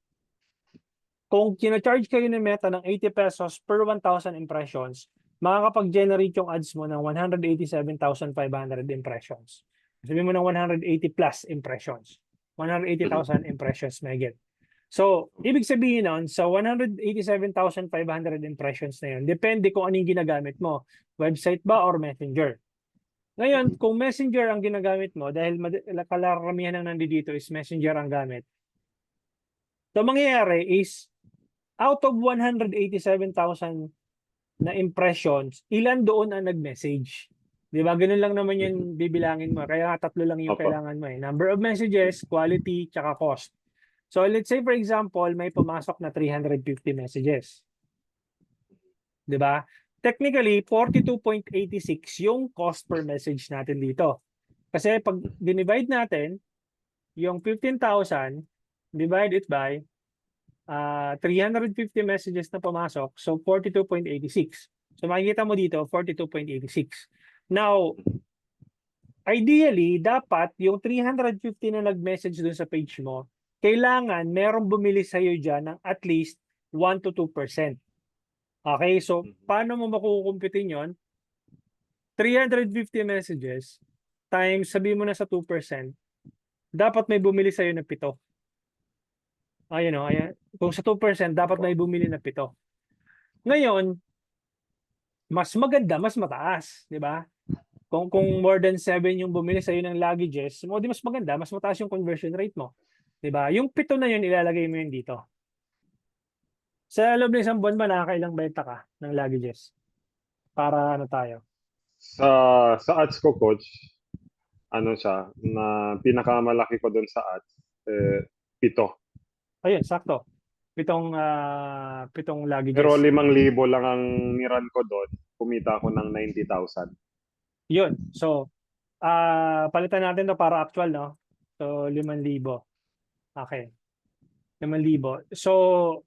S1: kung kina-charge kayo ng Meta ng 80 pesos per 1,000 impressions, makakapag-generate yung ads mo ng 187,500 impressions. Sabihin mo ng 180 plus impressions. 180,000 impressions may get. So, ibig sabihin nun, sa 187,500 impressions na yun, depende kung anong ginagamit mo. Website ba or Messenger? Ngayon, kung Messenger ang ginagamit mo, dahil kalaramihan ng nandito is Messenger ang gamit, so mangyayari is, out of 187,000 na impressions, ilan doon ang nag-message? Di ba? Ganun lang naman yung bibilangin mo. Kaya tatlo lang yung kailangan mo eh. Number of messages, quality, tsaka cost. So let's say for example, may pumasok na 350 messages. 'Di ba? Technically, 42.86 yung cost per message natin dito. Kasi pag dinivide natin yung 15,000 divide it by 350 messages na pumasok, so 42.86. So makikita mo dito 42.86. Now, ideally, dapat yung 350 na nag-message dun sa page mo, kailangan merong bumili sa'yo dyan ng at least 1 to 2%. Okay, so paano mo makukumpitin yon? 350 messages times, sabi mo na sa 2%, dapat may bumili sa'yo ng 7. Ayan o, ayan. Kung sa 2%, dapat may bumili ng 7. Ngayon, mas maganda, mas mataas, di ba? Kung more than 7 yung bumili sa'yo ng luggages, di mas maganda, mas mataas yung conversion rate mo. Diba? Yung 7 na yun, ilalagay mo yun dito. Sa loob ng isang buwan ba, nakakailang benta ka ng luggages? Para ano tayo?
S3: Sa ads ko, coach, ano siya, na pinakamalaki ko doon sa ads, 7.
S1: Ayun, sakto. 7 luggages.
S3: Pero 5,000 lang ang niran ko doon. Kumita ako ng 90,000.
S1: Yun. So, palitan natin to para actual, no? So, 5,000. Okay. 5,000. So,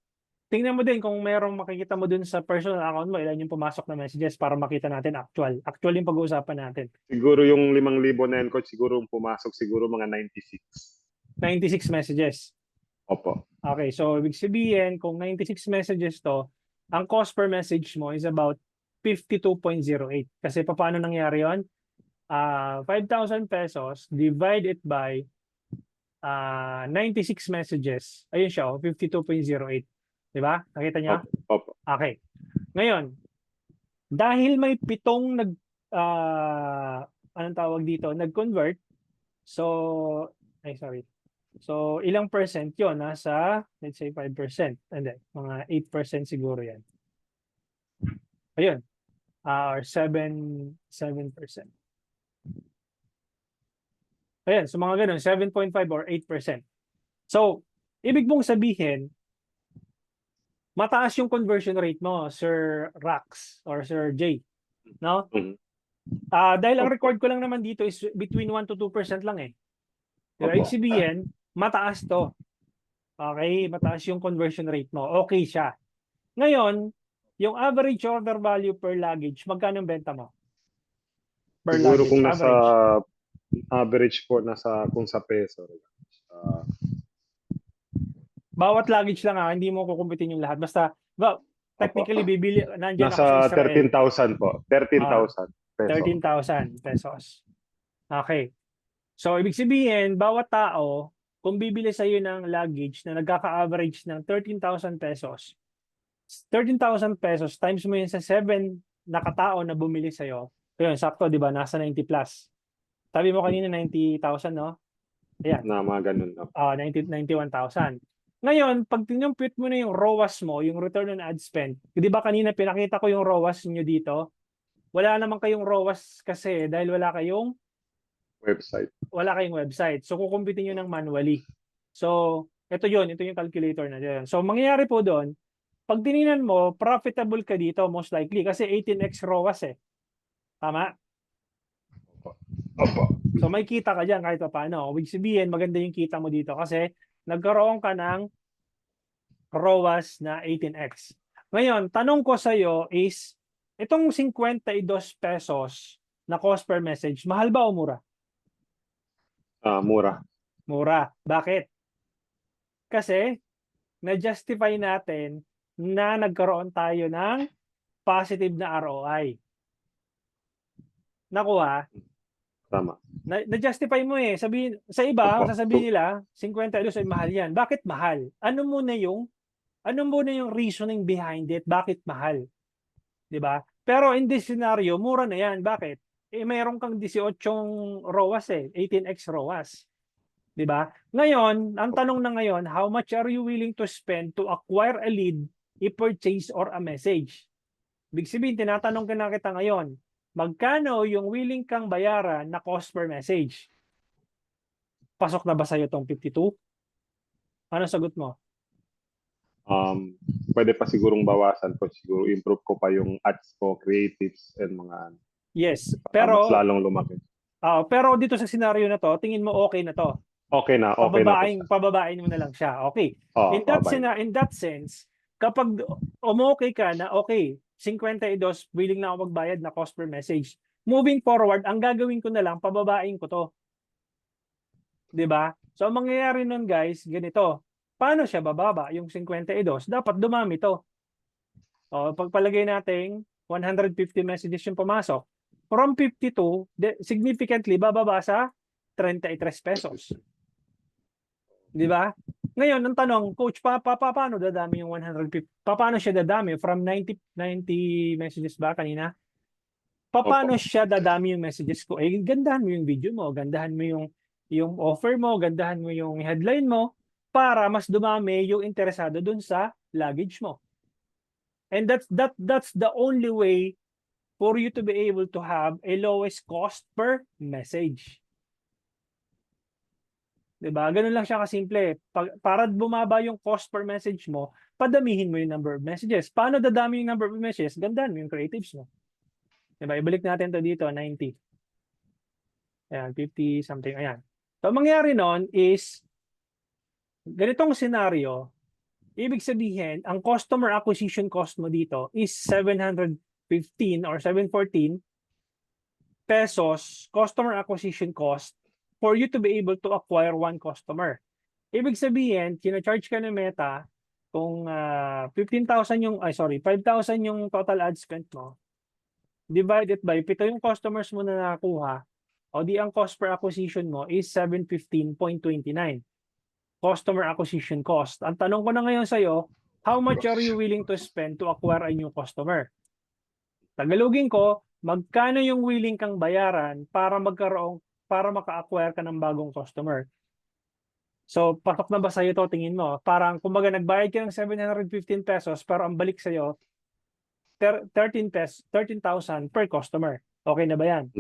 S1: tingnan mo din kung merong makikita mo dun sa personal account mo, ilan yung pumasok na messages para makita natin actual. Actual yung pag-uusapan natin.
S3: Siguro yung 5,000 na yun, coach, siguro yung pumasok, siguro mga 96.
S1: 96 messages.
S3: Opo.
S1: Okay, so ibig sabihin, kung 96 messages to, ang cost per message mo is about 52.08. Kasi paano nangyari yun? 5,000 pesos, divide it by 96 messages. Ayun siya, 52.08. Diba? Nakita niyo?
S3: Opo.
S1: Okay. Ngayon, dahil may 7 anong tawag dito, nag-convert, so, so, ilang percent yun? Nasa, let's say 5%. Hindi, mga 8% siguro yan. Ayun. Or 7%. Ayan, so mga ganun, 7.5 or 8%. So, ibig mong sabihin, mataas yung conversion rate mo, Sir Rax or Sir J. No? Dahil ang record ko lang naman dito is between 1 to 2% lang eh. Diba? Ibig sabihin, mataas to. Okay? Mataas yung conversion rate mo. Okay siya. Ngayon, yung average order value per luggage, magkano ang benta mo? Per
S3: siguro
S1: luggage,
S3: kung nasa
S1: average
S3: po, nasa kung sa peso.
S1: Bawat luggage lang hindi mo kukumpitin yung lahat. Basta, technically, bibili, nandiyan ako
S3: nasa
S1: sa Israel.
S3: 13,000 po. 13,000 pesos.
S1: 13,000 pesos. Okay. So, ibig sabihin, bawat tao, kung bibili sa iyo ng luggage na nagkaka-average ng 13,000 pesos, 13,000 pesos times mo yun sa 7 na katao na bumili sa iyo, yun, sakto, di ba? Nasa 90 plus. Sabi mo kanina 90,000, no? Ayan.
S3: Na mga ganun. No?
S1: 91,000. Ngayon, pag tinumpit mo na yung ROAS mo, yung return on ad spend, di ba kanina pinakita ko yung ROAS nyo dito? Wala naman kayong ROAS kasi dahil wala kayong website. So, kukumpitin nyo ng manually. So, ito yung calculator na dyan. So, mangyayari po doon, pag tininan mo, profitable ka dito most likely kasi 18x ROAS eh. Tama?
S3: Opo.
S1: So, may kita ka dyan kahit pa paano. Ibig sabihin, maganda yung kita mo dito kasi nagkaroon ka ng ROAS na 18x. Ngayon, tanong ko sa iyo is, itong 52 pesos na cost per message, mahal ba o mura?
S3: Mura.
S1: Mura. Bakit? Kasi, na-justify natin na nagkaroon tayo ng positive na ROI. Nakuha?
S3: Tama.
S1: Na-justify mo eh. Sabihin, sa iba,
S3: Opo.
S1: sasabihin nila, 52 ay mahal yan. Bakit mahal? Ano muna yung reasoning behind it? Bakit mahal? 'Di ba? Pero in this scenario, mura na yan. Bakit? Eh, mayroon kang 18 ROAS eh. 18x ROAS. 'Di ba? Ngayon, ang tanong na ngayon, how much are you willing to spend to acquire a lead, a purchase, or a message? Ibig sabihin, tinatanong ka na kita ngayon, magkano yung willing kang bayaran na cost per message? Pasok na ba sa'yo itong 52? Ano sagot mo?
S3: Pwede pa sigurong bawasan ko. Siguro improve ko pa yung ads ko, creatives, and mga ano.
S1: Yes.
S3: Para mas
S1: Pero,
S3: lalong lumaki.
S1: pero dito sa scenario na to, tingin mo okay na to?
S3: Okay na po siya.
S1: Pababain mo na lang siya. Okay.
S3: Oo,
S1: In that sense, kapag umokay ka na, okay, 52, willing na ako magbayad na cost per message. Moving forward, ang gagawin ko na lang, pababain ko to. 'Di ba? So, ang mangyayari nun guys, ganito. Paano siya bababa? Yung 52, dapat dumami to. O, pagpalagay natin, 150 messages yung pumasok. From 52, significantly bababa sa 33 pesos. 'Di ba? Ngayon, ang tanong, coach, paano dadami yung 150? Paano siya dadami? From 90 messages ba kanina? Paano siya dadami yung messages ko? Eh, gandahan mo yung video mo, gandahan mo yung offer mo, gandahan mo yung headline mo para mas dumami yung interesado dun sa luggage mo. And that's the only way for you to be able to have a lowest cost per message. 'Di ba? Ganun lang siya kasimple. Para bumaba yung cost per message mo, padamihin mo yung number of messages. Paano dadami yung number of messages? Gandahan mo yung creatives mo. 'Di ba? Ibalik natin to dito, 90. Ayan, 50 something. Ayan. So, mangyari nun is, ganitong scenario, ibig sabihin, ang customer acquisition cost mo dito is 715 or 714 pesos customer acquisition cost for you to be able to acquire one customer. Ibig sabihin, kina-charge ka ng Meta kung 5,000 yung total ad spend mo, divided by 7 yung customers mo na nakuha, o di ang cost per acquisition mo is 715.29. Customer acquisition cost. Ang tanong ko na ngayon sa'yo, how much are you willing to spend to acquire a new customer? Tagalogin ko, magkano yung willing kang bayaran para maka-acquire ka ng bagong customer? So, pasok na ba sa'yo to, tingin mo? Parang, kumbaga, nagbayad ka ng 715 pesos, pero ang balik sa'yo, 13,000 per customer. Okay na ba yan?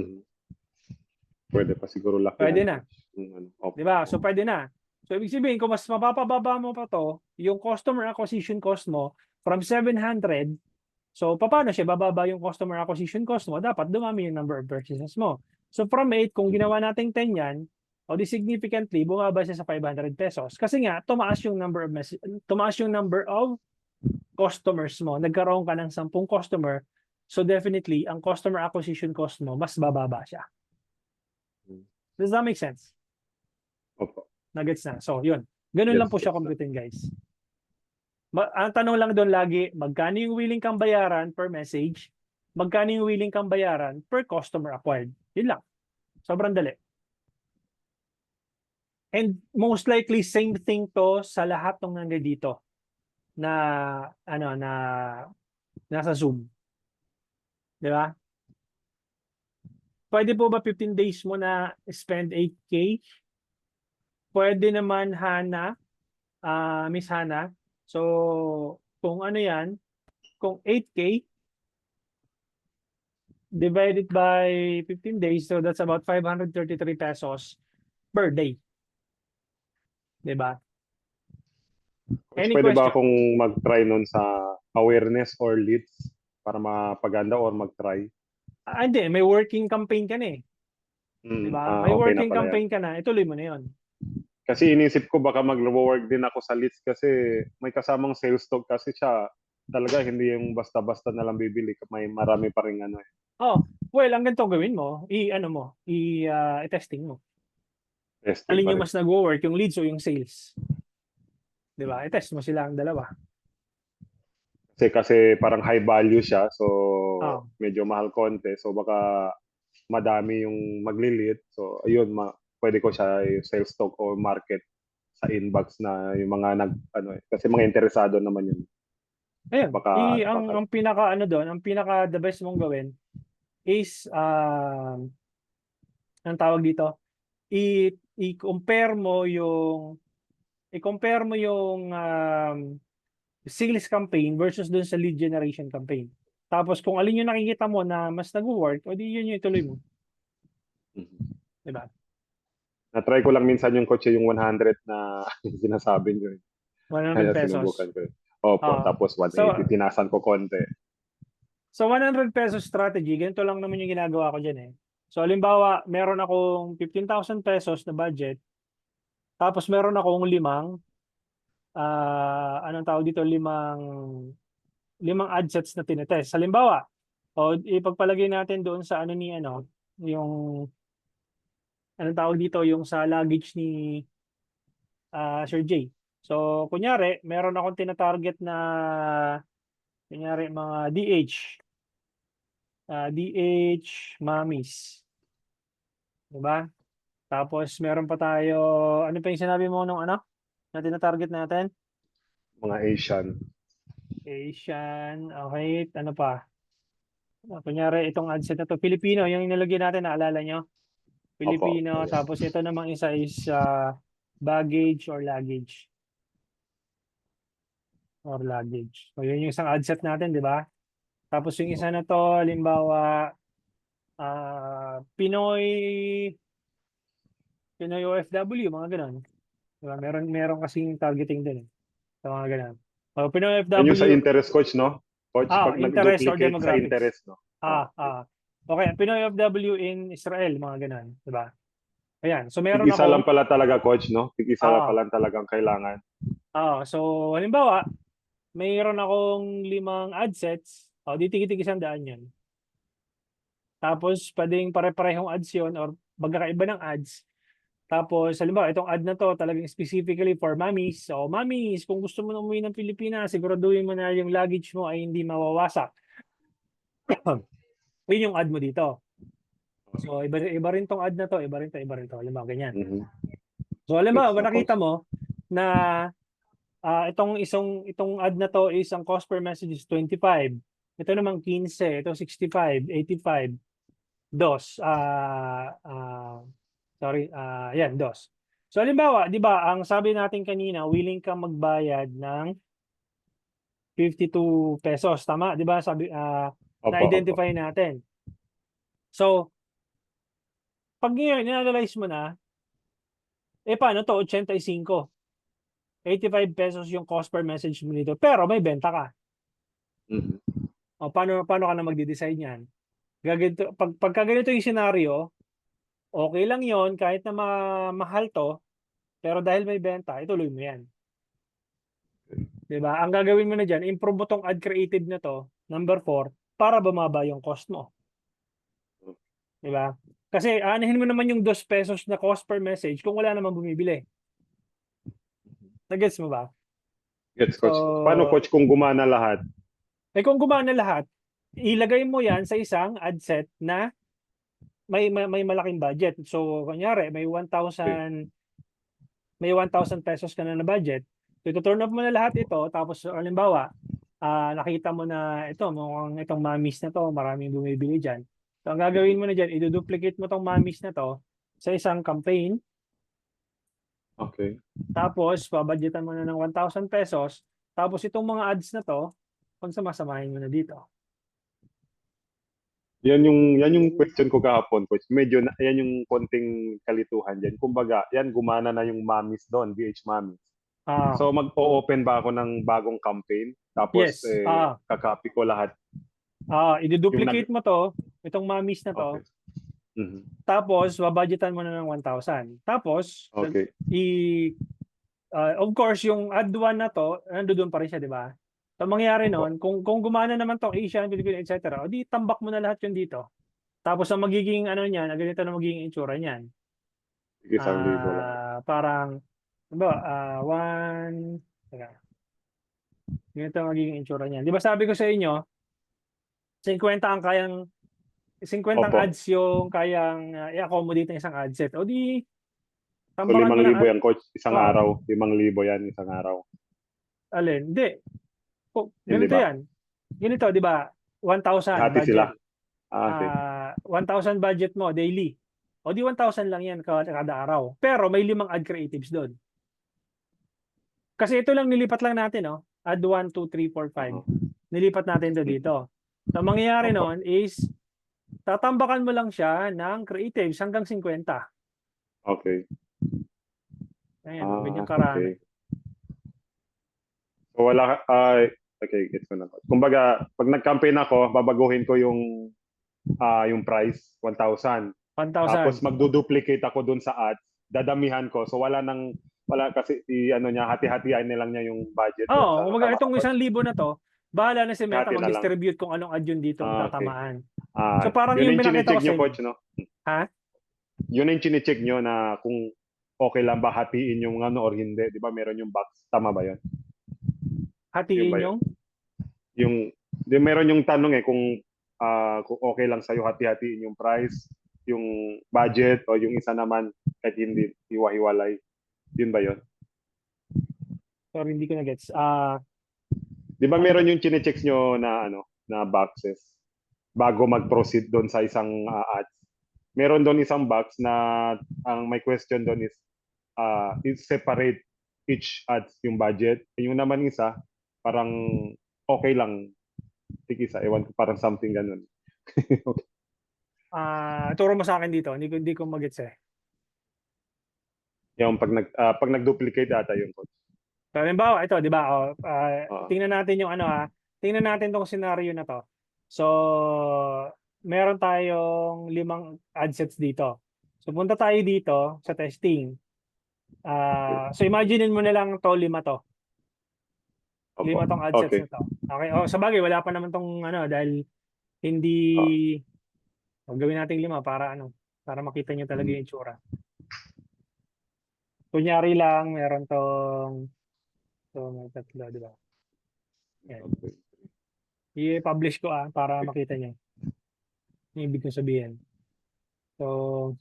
S3: Pwede pa siguro laki.
S1: Pwede na. Di ba? So, pwede na. So, ibig sabihin, kung mas mapapababa mo pa to, yung customer acquisition cost mo from 700, so, paano siya bababa yung customer acquisition cost mo? Dapat dumami yung number of purchases mo. So, from 8, kung ginawa nating 10 yan, o di significantly, bumaba siya sa 500 pesos. Kasi nga, tumaas yung number of customers mo. Nagkaroon ka ng 10 customer. So, definitely, ang customer acquisition cost mo, mas bababa siya. Does that make sense?
S3: Opo.
S1: Nagets na. So, yun. Ganun lang po siya computing, guys. Ang tanong lang doon lagi, magkano yung willing kang bayaran per message? Magkano yung willing kang bayaran per customer acquired? Yun lang. Sobrang dali. And most likely, same thing to sa lahat ng nandito na, nasa Zoom. Di ba? Pwede po ba 15 days mo na spend 8K? Pwede naman, Hana, Miss Hana. So, kung ano yan, kung 8K divided by 15 days, so that's about 533 pesos per day. Diba? Any
S3: Pwede ba
S1: question?
S3: akong mag-try nun sa awareness or leads para mapaganda or mag-try?
S1: Hindi, may working campaign ka na eh. Diba? May
S3: Okay
S1: working
S3: na pala
S1: campaign ka na, ituloy mo na yun.
S3: Kasi inisip ko baka mag-work din ako sa Leeds kasi may kasamang sales talk kasi siya talaga hindi yung basta-basta na lang bibili. May marami pa rin ano eh.
S1: Oh, well, ang ganito gawin mo, i-ano mo, i-testing mo.
S3: Testing
S1: Alin
S3: pa
S1: yung
S3: rin.
S1: mas nag-work, yung leads o yung sales? 'Di ba? I-test mo sila ang dalawa.
S3: Kasi parang high value siya so
S1: Ah,
S3: medyo mahal konti. So baka madami yung magli-lead. So ayun, pwede ko siya sales talk o market sa inbox na yung mga kasi mga interesado naman yun.
S1: ayun. Ang
S3: Baka
S1: pinaka ano doon, ang pinaka the best mong gawin is anong tawag dito? I i-compare mo yung i-compare mo yung sales campaign versus doon sa lead generation campaign. Tapos kung alin yung nakikita mo na mas nag-work, o di yun yung ituloy mo,
S3: Mhm.
S1: 'di ba?
S3: Na-try ko lang minsan yung kotse yung 100 na sinasabi nyo.
S1: 100
S3: Kaya
S1: pesos.
S3: sinubukan ko. Opo,
S1: Ah,
S3: tapos
S1: so
S3: 180, tinasan ko konti.
S1: so 100 pesos strategy, ganito lang naman yung ginagawa ko diyan eh. So halimbawa, meron akong 15,000 pesos na budget, tapos meron akong anong tawag dito, limang ad sets na tinetest. Halimbawa, o ipagpalagay natin doon sa ano ni ano, yung anong tawag dito, yung sa luggage ni Sir J. So, kunyari, meron akong tina-target na kunyari mga DH mommies, 'di ba? Tapos meron pa tayo, ano pa yung sinabi mo nung ano, na tina-target natin?
S3: Mga Asian.
S1: Asian, okay, ano pa? Kunyari itong ad set na to, Filipino, yung inilagay natin, naalala nyo?
S3: Opo.
S1: Filipino, tapos ito namang isa is baggage or luggage. So yun yung isang ad set natin, di ba? Tapos yung isa na to, halimbawa, Pinoy OFW, mga ganun. Diba? Meron kasing targeting din eh, sa mga ganun. So, Pinoy
S3: Yan yung sa
S1: OFW,
S3: interest coach, no? Coach, pag
S1: interest or
S3: nag-duplicate sa
S1: demographics.
S3: interest, no? Okay.
S1: Okay, Pinoy OFW in Israel, mga ganun. Diba? Ayan, so meron
S3: Tig-isa lang
S1: akong,
S3: pala talaga, coach, no? Tig-isa lang
S1: ah,
S3: pala talagang kailangan.
S1: so halimbawa, mayroon akong 5 ad sets, di tigit-tig 100 yan. Tapos, pwedeng pare-parehong ads yun or magkakaiba ng ads. Tapos, halimbawa, itong ad na to talagang specifically for mommies. So, mommies, kung gusto mo na umuwi ng Pilipinas, siguraduhin mo na yung luggage mo ay hindi mawawasak. Yun yung ad mo dito. So, iba rin tong ad na to, iba rin to. Halimbawa, ganyan.
S3: Mhm.
S1: So,
S3: Gets
S1: halimbawa,
S3: na, coach.
S1: nakita mo na itong ad na to is ang cost per message is 25. Ito namang 15, ito 65, 85, dos. Yan, dos. So halimbawa, 'di ba, ang sabi natin kanina, willing ka magbayad ng 52 pesos, tama? 'Di ba? Sabi
S3: Opo.
S1: na-identify natin. So, pag ngayon analyze mo na, paano to 85. 85 pesos yung cost per message mo nito, pero may benta ka.
S3: Mhm.
S1: O paano ka na magde-decide niyan? Pagka ganito yung scenario, okay lang 'yon kahit na mahal to, pero dahil may benta, ituloy mo 'yan. 'Di ba? Ang gagawin mo na diyan, improve mo tong ad creative na to, number 4, para bumaba yung cost mo. 'Di ba? Kasi aanahin mo naman yung 2 pesos na cost per message kung wala namang bumibili. Nagets mo ba?
S3: Gets, coach. Paano,
S1: So,
S3: coach, kung gumana lahat?
S1: kung gumana lahat, ilagay mo 'yan sa isang ad set na may malaking budget. So, kunyari,
S3: Okay.
S1: may 1,000 pesos ka na budget. So, ito-turn off mo na lahat ito. Tapos, halimbawa, nakita mo na ito, mukhang itong mamis na to, maraming bumibili dyan. So, ang gagawin mo na dyan, i-duplicate mo tong mamis na to sa isang campaign.
S3: Okay.
S1: Tapos, babadgetan mo na ng 1,000 pesos. Tapos, itong mga ads na to, pagsamasamahin mo na dito.
S3: Yan yung question ko kahapon, coach. Medyo yan yung konting kalituhan diyan. Kumbaga, yan gumana na yung mommies doon, BH mommies. So mag-o-open ba ako ng bagong campaign? Tapos
S1: Yes.
S3: kakopy ko lahat. Yung
S1: I-duplicate mo to, itong mamis na to.
S3: Okay.
S1: Tapos, babudgetan mo na ng 1,000. Tapos,
S3: Okay.
S1: of course, yung add 1 na to, nandoon pa rin siya, di ba? So, mangyayari
S3: Opo.
S1: noon, kung gumana naman tong Asian, Philippine, etc., o di tambak mo na lahat yun dito. Tapos, ang magiging ano niyan, ganito na magiging itsura niyan.
S3: Sige, 1,000 lang.
S1: Parang, diba, teka. Ganito ang magiging itsura niyan. Di ba sabi ko sa inyo, 50 ang kayang 50 ang
S3: Opo.
S1: ads yung kayang i-accommodate ng isang ad set. O di,
S3: So,
S1: tambakan mo ng
S3: 5,000 yan, coach. Isang
S1: Oo.
S3: araw. 5,000 yan, isang araw.
S1: alin. Hindi.
S3: Hindi
S1: Ganito
S3: ba?
S1: yan. Ganito, di ba? 1,000
S3: Hati
S1: budget.
S3: sila. Okay.
S1: 1,000 budget mo daily. O di 1,000 lang yan kada araw. Pero may 5 ad creatives doon. Kasi ito lang nilipat lang natin, no? Add 1, 2, 3, 4, 5. Nilipat natin to dito. So, ang mangyayari
S3: Opo.
S1: noon is tatambakan mo lang siya ng creatives hanggang 50.
S3: Okay.
S1: Ayan, ganyan karami.
S3: Okay. So, wala okay, gets ko na. Kumbaga, pag nag-campaign ako, babaguhin ko yung price, 1,000.
S1: 1,000.
S3: Tapos magdo-duplicate ako dun sa ads, dadamihan ko. So wala kasi hati-hatian na lang niya yung budget.
S1: Oo, kumbaga itong 1,000 na to, bahala na si Meta
S3: Hati na lang.
S1: mag-distribute kung anong ad yun dito ang
S3: Okay.
S1: tatamaan.
S3: Ah,
S1: So parang
S3: yun
S1: yung
S3: yung
S1: pinakita ko
S3: chine-check
S1: sa
S3: nyo,
S1: inyo.
S3: coach, no?
S1: Ha?
S3: Yun yung chine-check nyo na kung okay lang ba hatiin yung ano or hindi. Di ba meron yung box? Tama ba yun?
S1: Hatiin
S3: Yun ba
S1: yung?
S3: meron yung tanong kung okay lang sa'yo hati-hatiin yung price, yung budget, o yung isa naman kahit hindi hiwa-hiwalay. Yun ba yun?
S1: Sorry, hindi ko na-gets.
S3: Di ba meron yung chine-checks nyo na boxes bago mag-proceed doon sa isang ads? Meron doon isang box na ang may question doon is separate each ads yung budget. Yung naman isa, parang okay lang. Isa, ewan ko, parang something ganun. Okay.
S1: Turo mo sa akin dito. Hindi ko mag-gets eh.
S3: Yung pag nag-duplicate ata yung coach.
S1: So, halimbawa, ito, di ba? Tingnan natin yung tingnan natin tong scenario na to. So, meron tayong 5 ad sets dito. So, punta tayo dito sa testing. So, imaginein mo na lang to 5 to.
S3: Opo.
S1: 5 tong ad sets
S3: Okay.
S1: na to. Okay. Sa bagay, wala pa naman tong dahil hindi gawin natin 5 para makita nyo talaga yung itsura. Kunyari lang, meron tong may 3, di ba? Yan.
S3: Okay.
S1: I-publish ko para makita nyo. Yung ibig kong sabihin. So,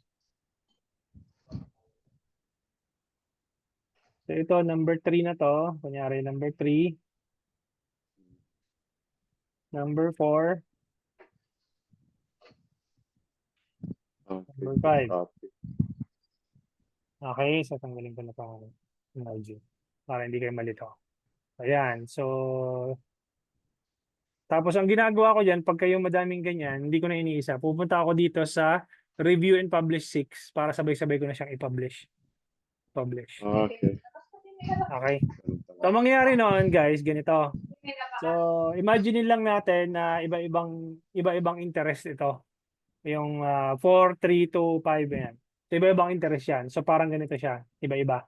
S1: ito, number 3 na to. Kunyari, number 3. Number 4. Number 5. Okay, so tanggalin ko na pa yung audio para hindi kayo malito. Ayan, so tapos ang ginagawa ko dyan, pag kayong madaming ganyan, hindi ko na iniisa. Pupunta ako dito sa Review and Publish 6 para sabay-sabay ko na siyang i-publish. Publish.
S3: Okay.
S1: Okay. So, mangyayari noon, guys, ganito. So, imagine lang natin na iba-ibang interest ito. Yung 4, 3, 2, 5, yan. So, iba-ibang interest yan. So, parang ganito siya. Iba-iba.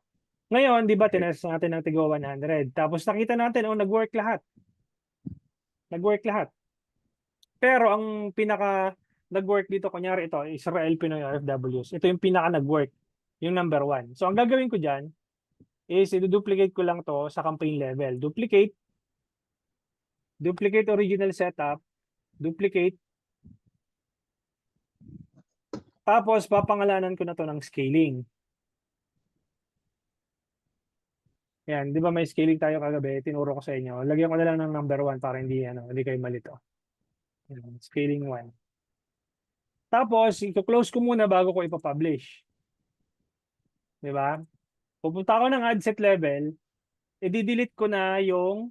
S1: Ngayon, di ba, tinest natin ng tigo 100. Tapos, nakita natin, nag-work lahat. Nag-work lahat. Pero, ang pinaka nag-work dito, kunyari ito, Israel Pinoy OFWs. Ito yung pinaka nag-work. Yung number 1. So, ang gagawin ko dyan is i-duplicate ko lang to sa campaign level. Duplicate original setup, duplicate. Tapos, papangalanan ko na to ng scaling. Yan, di ba may scaling tayo kagabi? Tinuro ko sa inyo. Lagyan ko na lang ng number 1 para hindi kayo malito. Yan, scaling 1. Tapos, i-close ko muna bago ko ipapublish. Di ba? Pupunta ako ng ad set level, i-delete ko na yung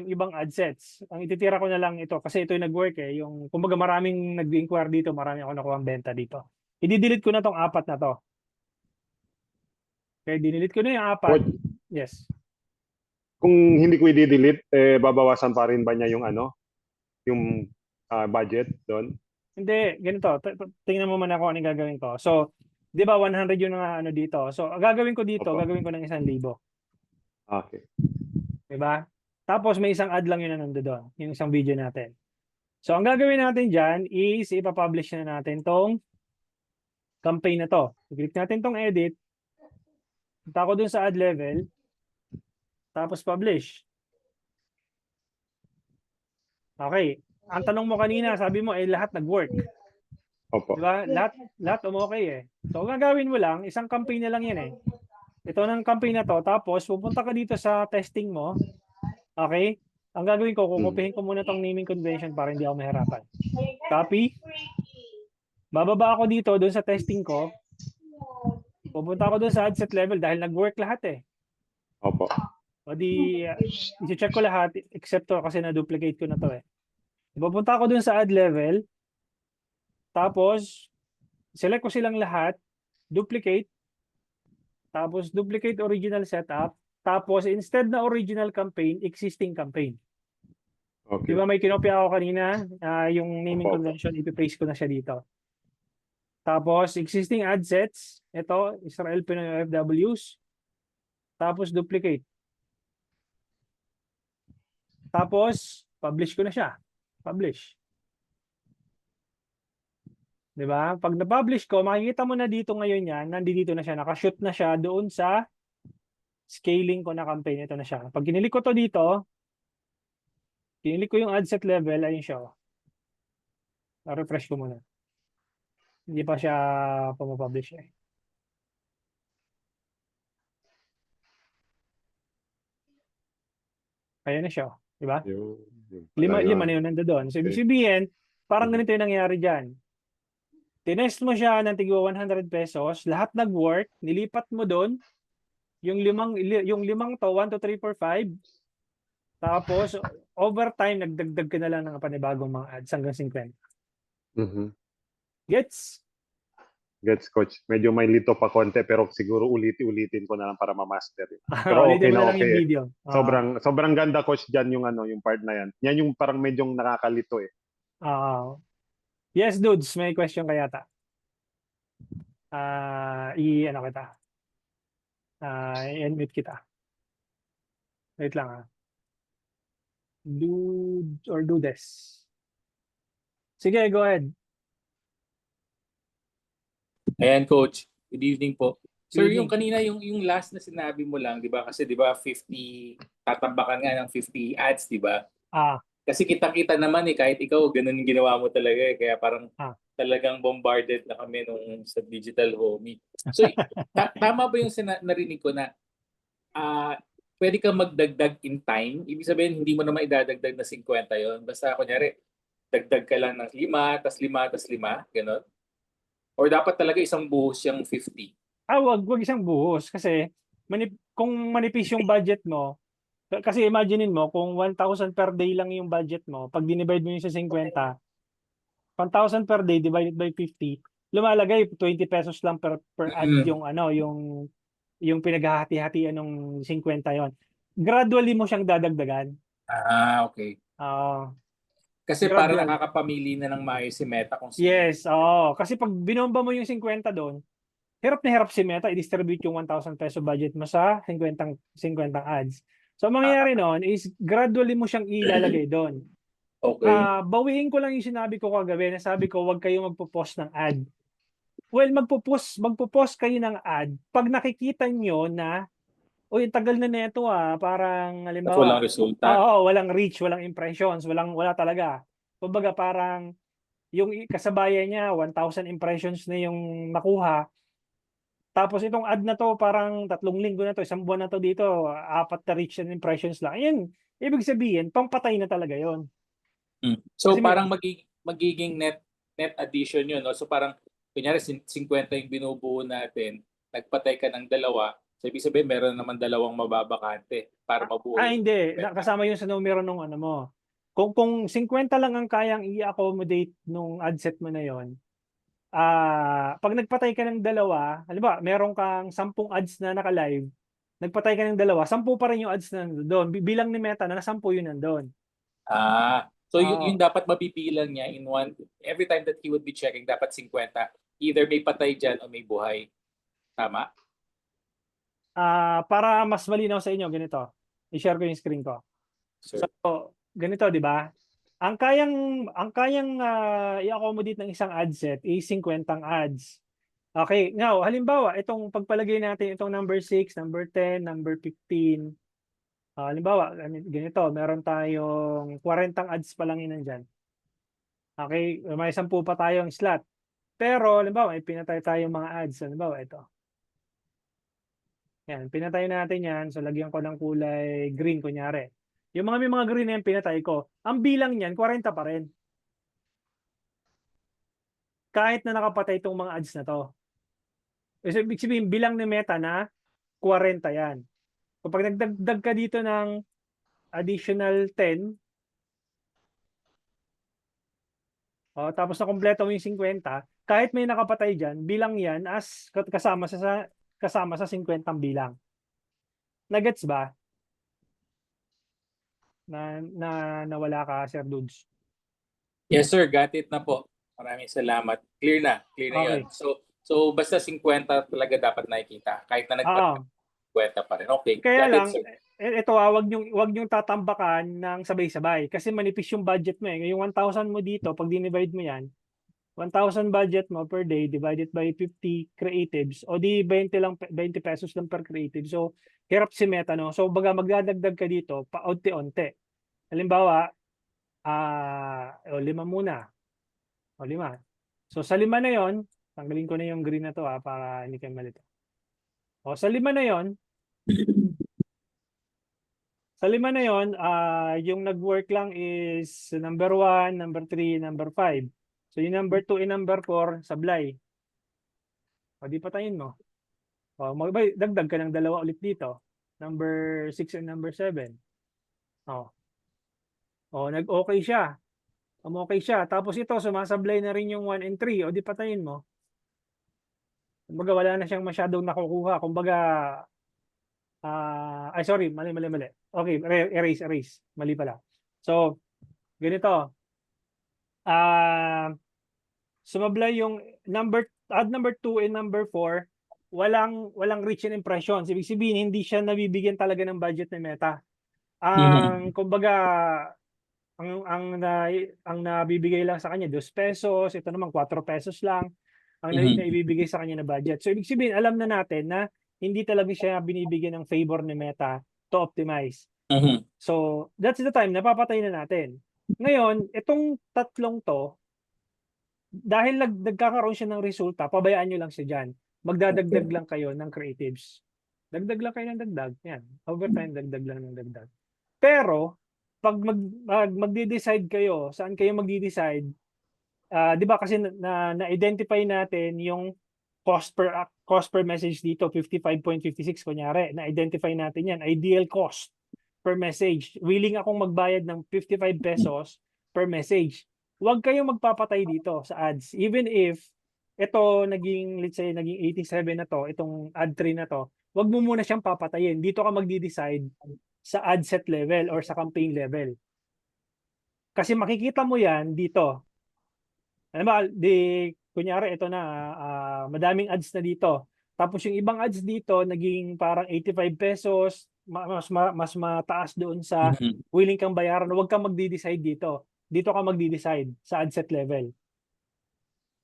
S1: ibang ad sets. Ang ititira ko na lang ito kasi ito yung nag-work yung kumbaga maraming nag-inquire dito, marami ako nakuha ang benta dito. I-delete ko na tong 4 na to. Okay, dinelete ko na yung 4. Yes.
S3: Kung hindi ko i-delete, babawasan pa rin ba niya yung yung budget doon?
S1: Hindi, ganito. Tingnan mo muna kung ano yung gagawin ko. So, di ba 100 yung ano dito. So, ang gagawin ko dito,
S3: Opo.
S1: gagawin ko ng 1,000.
S3: Okay.
S1: Di ba? Tapos may isang ad lang yun na nandoon, yung isang video natin. So, ang gagawin natin dyan is ipapublish na natin tong campaign na to. I-click natin tong edit. Punta ko dun sa ad level. Tapos publish. Okay. Ang tanong mo kanina, sabi mo, lahat nag-work.
S3: Opo.
S1: Di ba? Lahat okay eh. So, ang gagawin mo lang, isang campaign na lang yan eh. Ito ng campaign na to. Tapos, pupunta ka dito sa testing mo. Okay? Ang gagawin ko, kukupihin ko muna tong naming convention para hindi ako mahirapan. Copy. Bababa ako dito, doon sa testing ko. Pupunta ako doon sa ad set level dahil nag-work lahat eh.
S3: Opo.
S1: O di, isi-check ko lahat except to kasi na-duplicate ko na to eh. Pupunta ako doon sa ad level. Tapos, select ko silang lahat. Duplicate. Tapos, duplicate original setup. Tapos, instead na original campaign, existing campaign.
S3: Okay.
S1: Di ba may kinopya ako kanina? Yung naming
S3: Opo.
S1: convention, ipipaste ko na siya dito. Tapos, existing ad sets. Ito, Israel Pinoy OFWs. Tapos, duplicate. Tapos, publish ko na siya. Publish. Di ba? Pag na-publish ko, makikita mo na dito ngayon yan, nandito na siya, nakashoot na siya doon sa scaling ko na campaign. Ito na siya. Pag kinilik ko to dito, kinilik ko yung ad set level, ayun siya. Na-refresh ko muna. Hindi pa siya pumapublish eh. Ayun na siya. Di ba? Lima na yun nandoon. So, ibig sabihin, parang ganito yung nangyari dyan. Tinest mo siya ng tigwa 100 pesos, lahat nag-work, nilipat mo doon, yung limang to, 1, 2, 3, 4, 5. Tapos, over time, nagdagdag ka na lang ng panibagong mga ads hanggang 50. Gets?
S3: Gets, coach. Medyo may lito pa konti pero siguro ulitin ko na lang para ma-master. Pero okay
S1: Ulitin mo
S3: na
S1: lang yung
S3: okay.
S1: video.
S3: Sobrang ganda, coach, diyan yung part na yan. Yan yung parang medyo nakakalito eh.
S1: Yes, dudes, may question ka yata. I-ano kita. I-unmute kita. Wait lang Dude or dudes. Sige, go ahead.
S4: Ayan, coach. Good evening po. Sir, yung kanina, yung last na sinabi mo lang, di ba? Kasi di ba 50, tatambakan nga ng 50 ads, di ba? Kasi kitang-kita naman kahit ikaw, ganun yung ginawa mo talaga eh. Kaya parang talagang bombarded na kami nung sa digital homie. So, tama ba yung narinig ko na pwede ka magdagdag in time? Ibig sabihin, hindi mo naman idadagdag na 50 yon. Basta, kunyari, dagdag ka lang ng 5, tas 5, tas 5, gano'n? Or dapat talaga isang buhos yung 50?
S1: Wag isang buhos kasi kung manipis yung budget mo, kasi imaginein mo kung 1,000 per day lang yung budget mo, pag dinivide mo yung sa 50, 1,000 per day divided by 50, lumalagay 20 pesos lang per ad yung pinaghahati-hatian ng 50 yon. Gradually mo siyang dadagdagan.
S4: Okay.
S1: gradually.
S4: Kasi para nakakapamili na ng maayos si Meta kung sino.
S1: Yes, kasi pag binomba mo yung 50 doon, hirap na hirap si Meta i-distribute yung 1,000 peso budget mo sa 50 ads. So, mangyayari noon is gradually mo siyang ilalagay doon.
S4: Okay.
S1: Bawiin ko lang yung sinabi ko kagabi. Nasabi ko, wag kayo magpo-post ng ad. Well, magpo-post kayo ng ad pag nakikita nyo na, uy, tagal na neto parang, halimbawa,
S4: walang resulta.
S1: Walang reach, walang impressions, wala talaga. Kumbaga, parang, yung kasabayan niya, 1,000 impressions na yung nakuha. Tapos itong ad na to, parang 3 linggo na to, 1 buwan na to dito, 4 na reach and impressions lang. Ayan, ibig sabihin, pampatay na talaga yon.
S4: So, kasi parang magiging net addition yun. No? So, parang, kunyari, 50 yung binubuo natin, nagpatay ka ng 2, so, ibig sabihin, meron naman 2 mababakante para mabuo.
S1: Hindi. Kasama yun sa numero nung ano mo. Kung 50 lang ang kayang i-accommodate nung ad set mo na yon, pag nagpatay ka ng 2, halimbawa, meron kang 10 ads na naka-live, nagpatay ka ng 2, 10 pa rin yung ads na nandoon. Bilang ni Meta na 10 yun nandoon.
S4: So
S1: Oo.
S4: yung dapat mabibilang niya in one, every time that he would be checking, dapat 50. Either may patay dyan o may buhay. Tama?
S1: Para mas malinaw sa inyo, ganito. I-share ko yung screen ko.
S4: Sir.
S1: So, ganito, di ba? Ang kayang i-accommodate ng isang ad set is 50 ads. Okay, now, halimbawa, itong pagpalagay natin itong number 6, number 10, number 15. Halimbawa, ganito, meron tayong 40 ads pa lang yun nandyan. Okay, may 10 pa tayong slot. Pero, halimbawa, may pinatay tayong mga ads. Halimbawa, ito. Yan, pinatay natin yan. So, lagyan ko ng kulay green, kunyari. Yung may mga green na yan, pinatay ko. Ang bilang niyan, 40 pa rin. Kahit na nakapatay itong mga ads na to. So, ibig sabihin, bilang ni Meta na 40 yan. Kapag nagdagdag ka dito ng additional 10, tapos na kompleto mo yung 50, kahit may nakapatay dyan, bilang yan as kasama sa 50 bilang. Nagets ba? Nawala ka, Sir Dudes.
S4: Yes sir, got it na po. Maraming salamat. Clear na
S1: Okay.
S4: yun. So basta 50 talaga dapat nakikita. Kahit na nagpatay 50 pa rin. Okay.
S1: Kaya
S4: got
S1: lang,
S4: it, sir.
S1: ito wag nyong tatambakan ng sabay-sabay kasi manipis yung budget mo eh. Yung 1,000 mo dito, pag dinivide mo yan, 1,000 budget mo per day divided by 50 creatives o di 20 pesos lang per creative. So, hirap si Meta, no? So, baga magdadagdag ka dito paunti-unti. Halimbawa, 5 muna. 5. So, sa 5 na yon, tanggalin ko na yung green na to para hindi kayo malito. Sa 5 na yon, yung nag-work lang is number 1, number 3, number 5. So, yung number 2 and number 4, sablay. Di patayin mo. Dagdag ka ng 2 ulit dito. Number 6 and number 7. Nag-okay siya. Okay siya. Tapos ito, sumasablay na rin yung 1 and 3. Di patayin mo. Kumbaga, wala na siyang masyadong nakukuha. Kumbaga, sorry, mali. Okay, erase. Mali pala. So, ganito. Sumablay yung add number 2 and number 4, walang reach and impressions. Ibig sabihin, hindi siya nabibigyan talaga ng budget ng Meta. Kumbaga, ang nabibigay lang sa kanya 2 pesos, ito naman 4 pesos lang ang naibibigay sa kanya na budget. So ibig sabihin, alam na natin na hindi talaga siya binibigyan ng favor ni Meta to optimize. So that's the time napapatay na natin. Ngayon, itong tatlong to, dahil nagkakaroon siya ng resulta, pabayaan nyo lang siya dyan. Magdadagdag lang kayo ng creatives. Dagdag lang kayo ng dagdag. Yan. Overtime, dagdag lang ng dagdag. Pero, pag magde-decide kayo, saan kayo magde-decide, di ba kasi na-identify natin yung cost per message dito, 55.56 kunyari. Na-identify natin yan. Ideal cost per message. Willing akong magbayad ng 55 pesos per message. Huwag kayong magpapatay dito sa ads. Even if ito let's say naging 87 na to, itong ad 3 na to, huwag mo muna siyang papatayin. Dito ka magde-decide sa ad set level or sa campaign level. Kasi makikita mo yan dito. Ano ba, kunyari ito na, madaming ads na dito. Tapos yung ibang ads dito, naging parang 85 pesos, mas mataas doon sa willing kang bayaran. Huwag kang magde-decide dito. Dito ka magde-decide sa ad set level.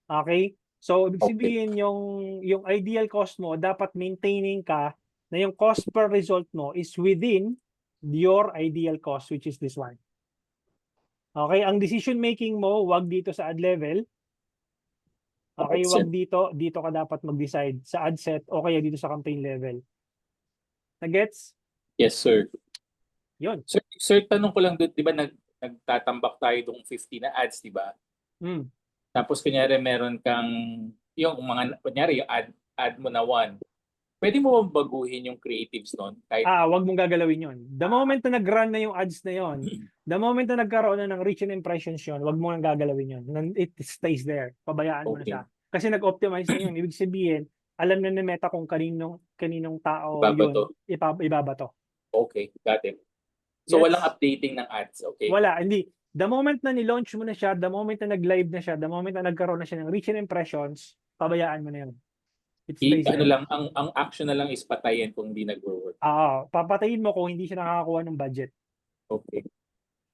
S1: Okay? So, ibig sabihin yung ideal cost mo, dapat maintaining ka na yung cost per result mo is within your ideal cost, which is this one. Okay? Ang decision making mo, wag dito sa ad level. Okay? Wag dito ka dapat mag-decide sa ad set o kaya dito sa campaign level. Na-gets?
S4: Yes, sir.
S1: Yun.
S4: Sir, tanong ko lang doon, di ba nagtatambak tayo itong 50 na ads, di ba? Tapos kunyari meron kang, yung kunyari yung ad mo na 1. Pwede mo bang baguhin yung creatives nun?
S1: Wag mong gagalawin yun. The moment na nag-run na yung ads na yun, the moment na nagkaroon na ng reach and impressions yun, wag mo nang gagalawin yun. It stays there. Pabayaan mo na siya. Kasi nag-optimize na yun. Ibig sabihin, alam na ni Meta kung kaninong tao yun ibabato.
S4: Okay, got it. So walang updating ng ads, okay?
S1: Wala, hindi. The moment na ni-launch mo na siya, the moment na nag-live na siya, the moment na nagkaroon na siya ng reach and impressions, pabayaan mo na yun. It stays
S4: Ano
S1: there.
S4: lang, ang action na lang is patayin kung hindi nag-work.
S1: Papatayin mo kung hindi siya nakakakuha ng budget.
S4: Okay.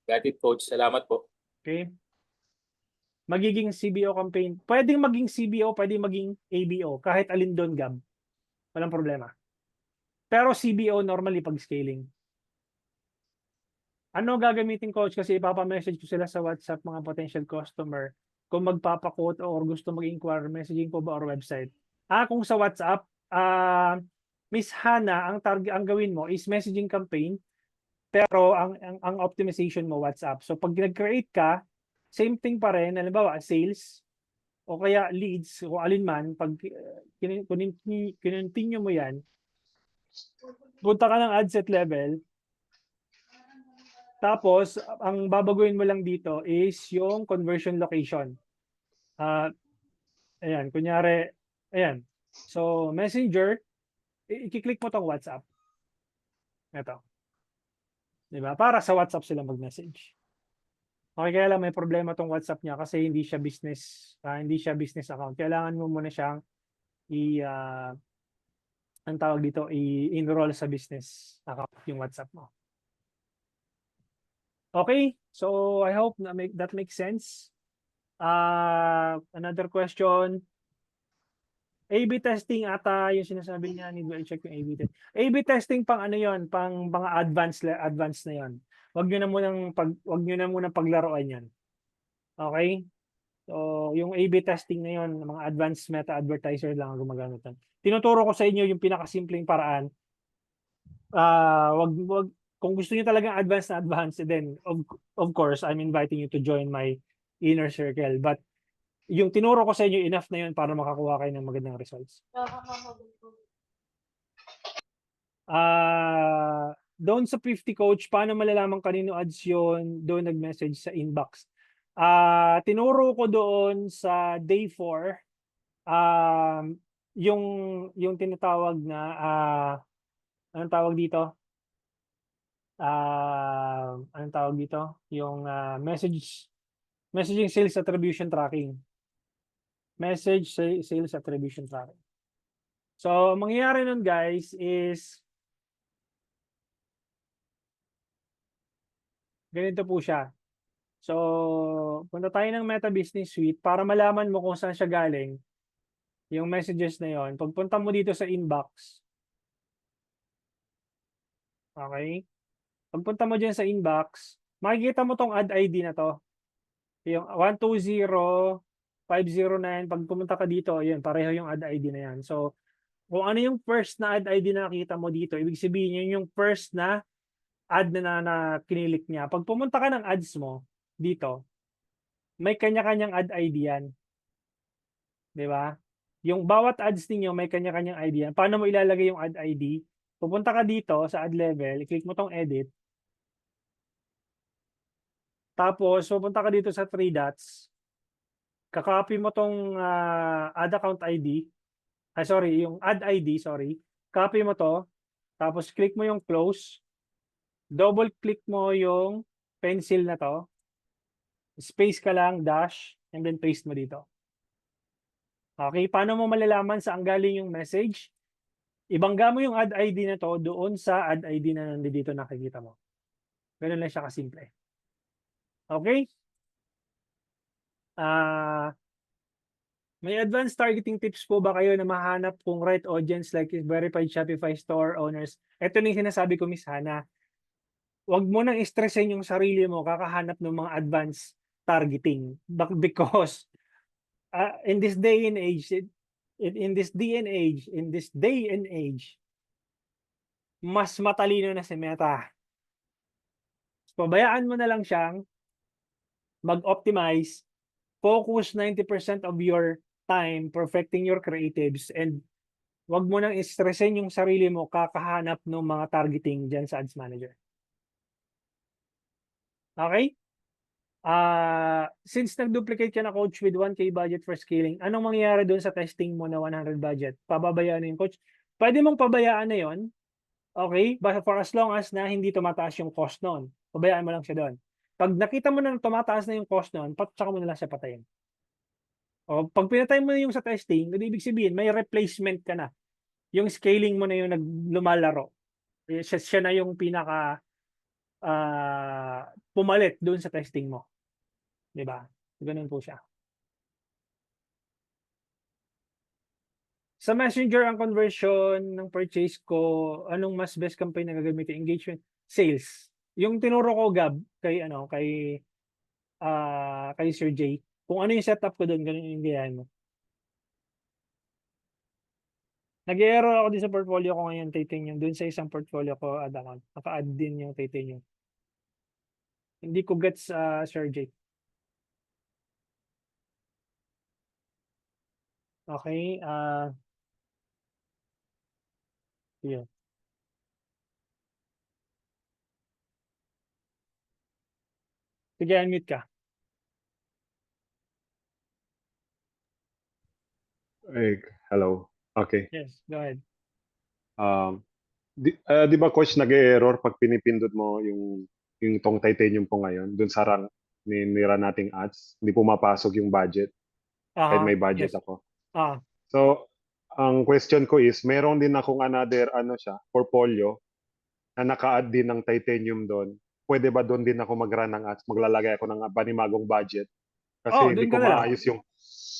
S4: Got it, Coach. Salamat po.
S1: Okay? Magiging CBO campaign. Pwedeng maging CBO, pwedeng maging ABO. Kahit alin doon, Gab. Walang problema. Pero CBO normally pag scaling. Ano gagamitin, Coach? Kasi ipapamessage ko sila sa WhatsApp mga potential customer kung magpapakot or gusto mag-inquire, messaging po ba or website. Kung sa WhatsApp, Miss Hana, ang gawin mo is messaging campaign, pero ang optimization mo WhatsApp. So pag nag-create ka, same thing pa rin, halimbawa sales o kaya leads o alin man, pag continue mo yan, punta ka ng ad set level, tapos ang babaguhin mo lang dito is yung conversion location. Ayan, kunyari, ayan. So, Messenger, i-click mo tong WhatsApp. Ito. Diba? Para sa WhatsApp sila mag-message. Okay, kaya lang may problema tong WhatsApp niya kasi hindi siya business account. Kailangan mo muna siyang ang tawag dito, i-enroll sa business account yung WhatsApp mo. Okay, so I hope that makes sense. Another question. A/B testing ata yung sinasabi niya, need to check yung A/B testing. A/B testing pang ano yon, pang mga advanced na yon. Wag niyo na munang paglaruan yan. Okay? So, yung A/B testing na yon, mga advanced meta advertiser lang ang gumagamit yan. Tinuturo ko sa inyo yung pinakasimpleng paraan. Kung gusto niyo talagang advanced, then of course, I'm inviting you to join my inner circle. But yung tinuro ko sa inyo, enough na yun para makakuha kayo ng magandang results. Doon sa 50 coach, paano malalaman kanino ads yun? Doon nag-message sa inbox. Tinuro ko doon sa day 4, yung tinatawag na, anong tawag dito? Anong tawag dito? Yung messaging sales attribution tracking. Message sales attribution tracking. So, mangyayari nun guys is ganito po siya. So, punta tayo ng Meta Business Suite para malaman mo kung saan siya galing. Yung messages na yon. Pagpunta mo dito sa inbox. Okay? Pagpunta mo dyan sa inbox, makikita mo tong ad ID na to. Yung 120509, pag pumunta ka dito, yun, pareho yung ad ID na yan. So, kung ano yung first na ad ID na nakita mo dito, ibig sabihin yun yung first na ad na kinilik niya. Pag pumunta ka ng ads mo dito, may kanya-kanyang ad ID yan. Di ba? Yung bawat ads ninyo, may kanya-kanyang ID yan. Paano mo ilalagay yung ad ID? Pupunta ka dito sa ad level, i-click mo tong edit. Tapos, pupunta ka dito sa 3 dots. Kakopy mo tong ad account ID. Yung ad ID, sorry. Copy mo to. Tapos, click mo yung close. Double click mo yung pencil na to. Space ka lang, dash, and then paste mo dito. Okay, paano mo malalaman saan galing yung message? Ibangga mo yung ad ID na to doon sa ad ID na nandito nakikita mo. Ganun lang siya kasimple. Okay? May advanced targeting tips po ba kayo na mahanap kung right audience like verified Shopify store owners? Ito na yung sinasabi ko, Miss Hana. Huwag mo nang stressin yung sarili mo kakahanap ng mga advanced targeting. Because in this day and age, mas matalino na si Meta. Pabayaan mo na lang siyang mag-optimize, focus 90% of your time perfecting your creatives, and wag mo nang stressin yung sarili mo kakahanap ng mga targeting dyan sa Ads Manager. Okay? Since nag-duplicate ka na coach with 1K budget for scaling, anong mangyayari doon sa testing mo na 100 budget? Pababayaan na yung coach? Pwede mong pabayaan na yon. Okay? But for as long as na hindi tumataas yung cost noon. Pabayaan mo lang siya doon. Pag nakita mo na tumataas na yung cost noon, tsaka mo na lang siya patayin. O pag pinatay mo na yung sa testing, ibig sabihin may replacement ka na. Yung scaling mo na yung lumalaro. Siya na yung pinaka pumalit doon sa testing mo. 'Di ba? Ganun po siya. Sa Messenger ang conversion ng purchase ko, anong mas best campaign na gagamitin? Engagement, sales. Yung tinuro ko Gab kay Sir Jay. Kung ano yung setup ko doon, ganun yung gayahin mo. Nag-error ako din sa portfolio ko ngayon, titanium. Doon sa isang portfolio ko, add account. Naka-add din yung titanium. Hindi ko gets, Sir Jay. Okay, yun. Sige, unmute ka.
S3: Hello. Okay.
S1: Yes, go ahead.
S3: Di ba coach nag-error pag pinipindot mo yung tong titanium po ngayon dun sa rank nira nating ads, hindi pumapasok yung budget kahit may budget
S1: Yes.
S3: ako.
S1: Ah,
S3: So, ang question ko is, meron din akong another portfolio na naka-add din ng titanium doon. Pwede ba doon din ako mag-run ng ads? Maglalagay ako ng panimagong budget? Kasi hindi
S1: doon
S3: ko
S1: ka na lang.
S3: maayos yung...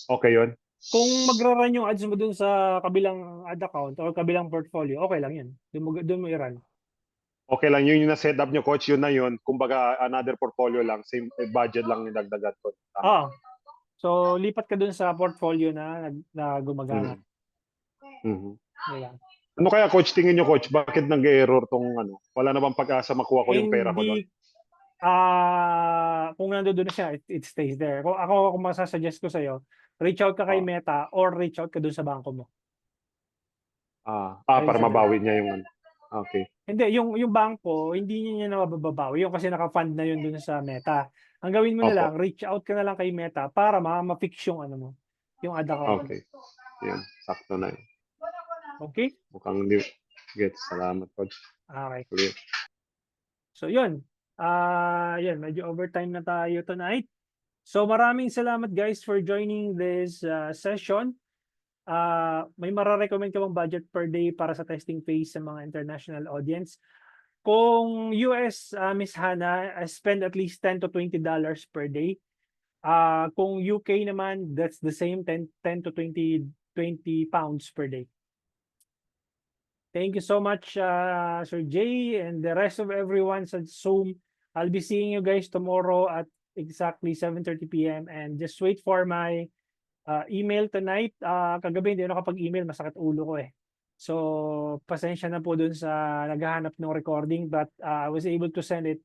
S3: Okay yun?
S1: Kung magra-run yung ads mo dun sa kabilang ad account or kabilang portfolio, okay lang yun. Doon mo i-run.
S3: Okay lang, yun yung na-set up nyo, coach, yun na yun. Kumbaga, another portfolio lang, same budget lang yung dagdagan ko.
S1: So, lipat ka dun sa portfolio na gumagana.
S3: Mm-hmm.
S1: Ayan.
S3: Ano kaya, coach, tingin nyo, coach, bakit nag-error tong Wala na bang pag-asa makuha ko yung pera ko doon?
S1: Kung nandoon na siya, it stays there. Kung masasuggest ko sa'yo, reach out ka kay Meta or reach out ka dun sa bangko mo.
S3: Para mabawi niya yung Okay.
S1: Hindi, yung bangko, hindi niya na mababawi. Yung kasi naka-fund na yun dun sa Meta. Ang gawin mo na lang, reach out ka na lang kay Meta para ma-fix yung mo, yung ad account.
S3: Okay. Yan, sakto na yun.
S1: Okay?
S3: Mukhang hindi. Get, salamat, coach.
S1: Okay.
S3: Clear.
S1: So, yun. Yun, medyo overtime na tayo tonight. So, maraming salamat guys for joining this session. May mararecommend ka bang budget per day para sa testing phase sa mga international audience? Kung US, Miss Hannah, spend at least $10 to $20 per day. Kung UK naman, that's the same, 10 to 20 pounds per day. Thank you so much, Sir Jay, and the rest of everyone sa Zoom. I'll be seeing you guys tomorrow at exactly 7:30 p.m. And just wait for my email tonight. Kagabi hindi ako nakapag-email, masakit ulo ko eh. So, pasensya na po dun sa naghahanap ng recording, but I was able to send it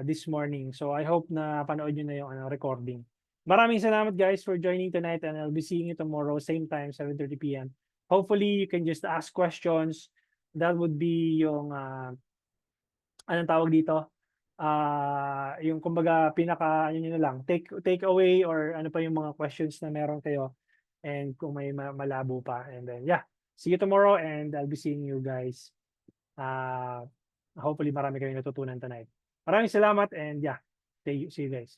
S1: this morning. So, I hope na panood nyo na yung recording. Maraming salamat guys for joining tonight, and I'll be seeing you tomorrow, same time, 7:30 p.m. Hopefully, you can just ask questions. That would be yung, anong tawag dito? Yung kumbaga nyo na lang, take away or ano pa yung mga questions na meron kayo, and kung may malabo pa. And then, yeah, see you tomorrow and I'll be seeing you guys. Hopefully, marami kayong natutunan tonight. Maraming salamat and yeah, see you guys.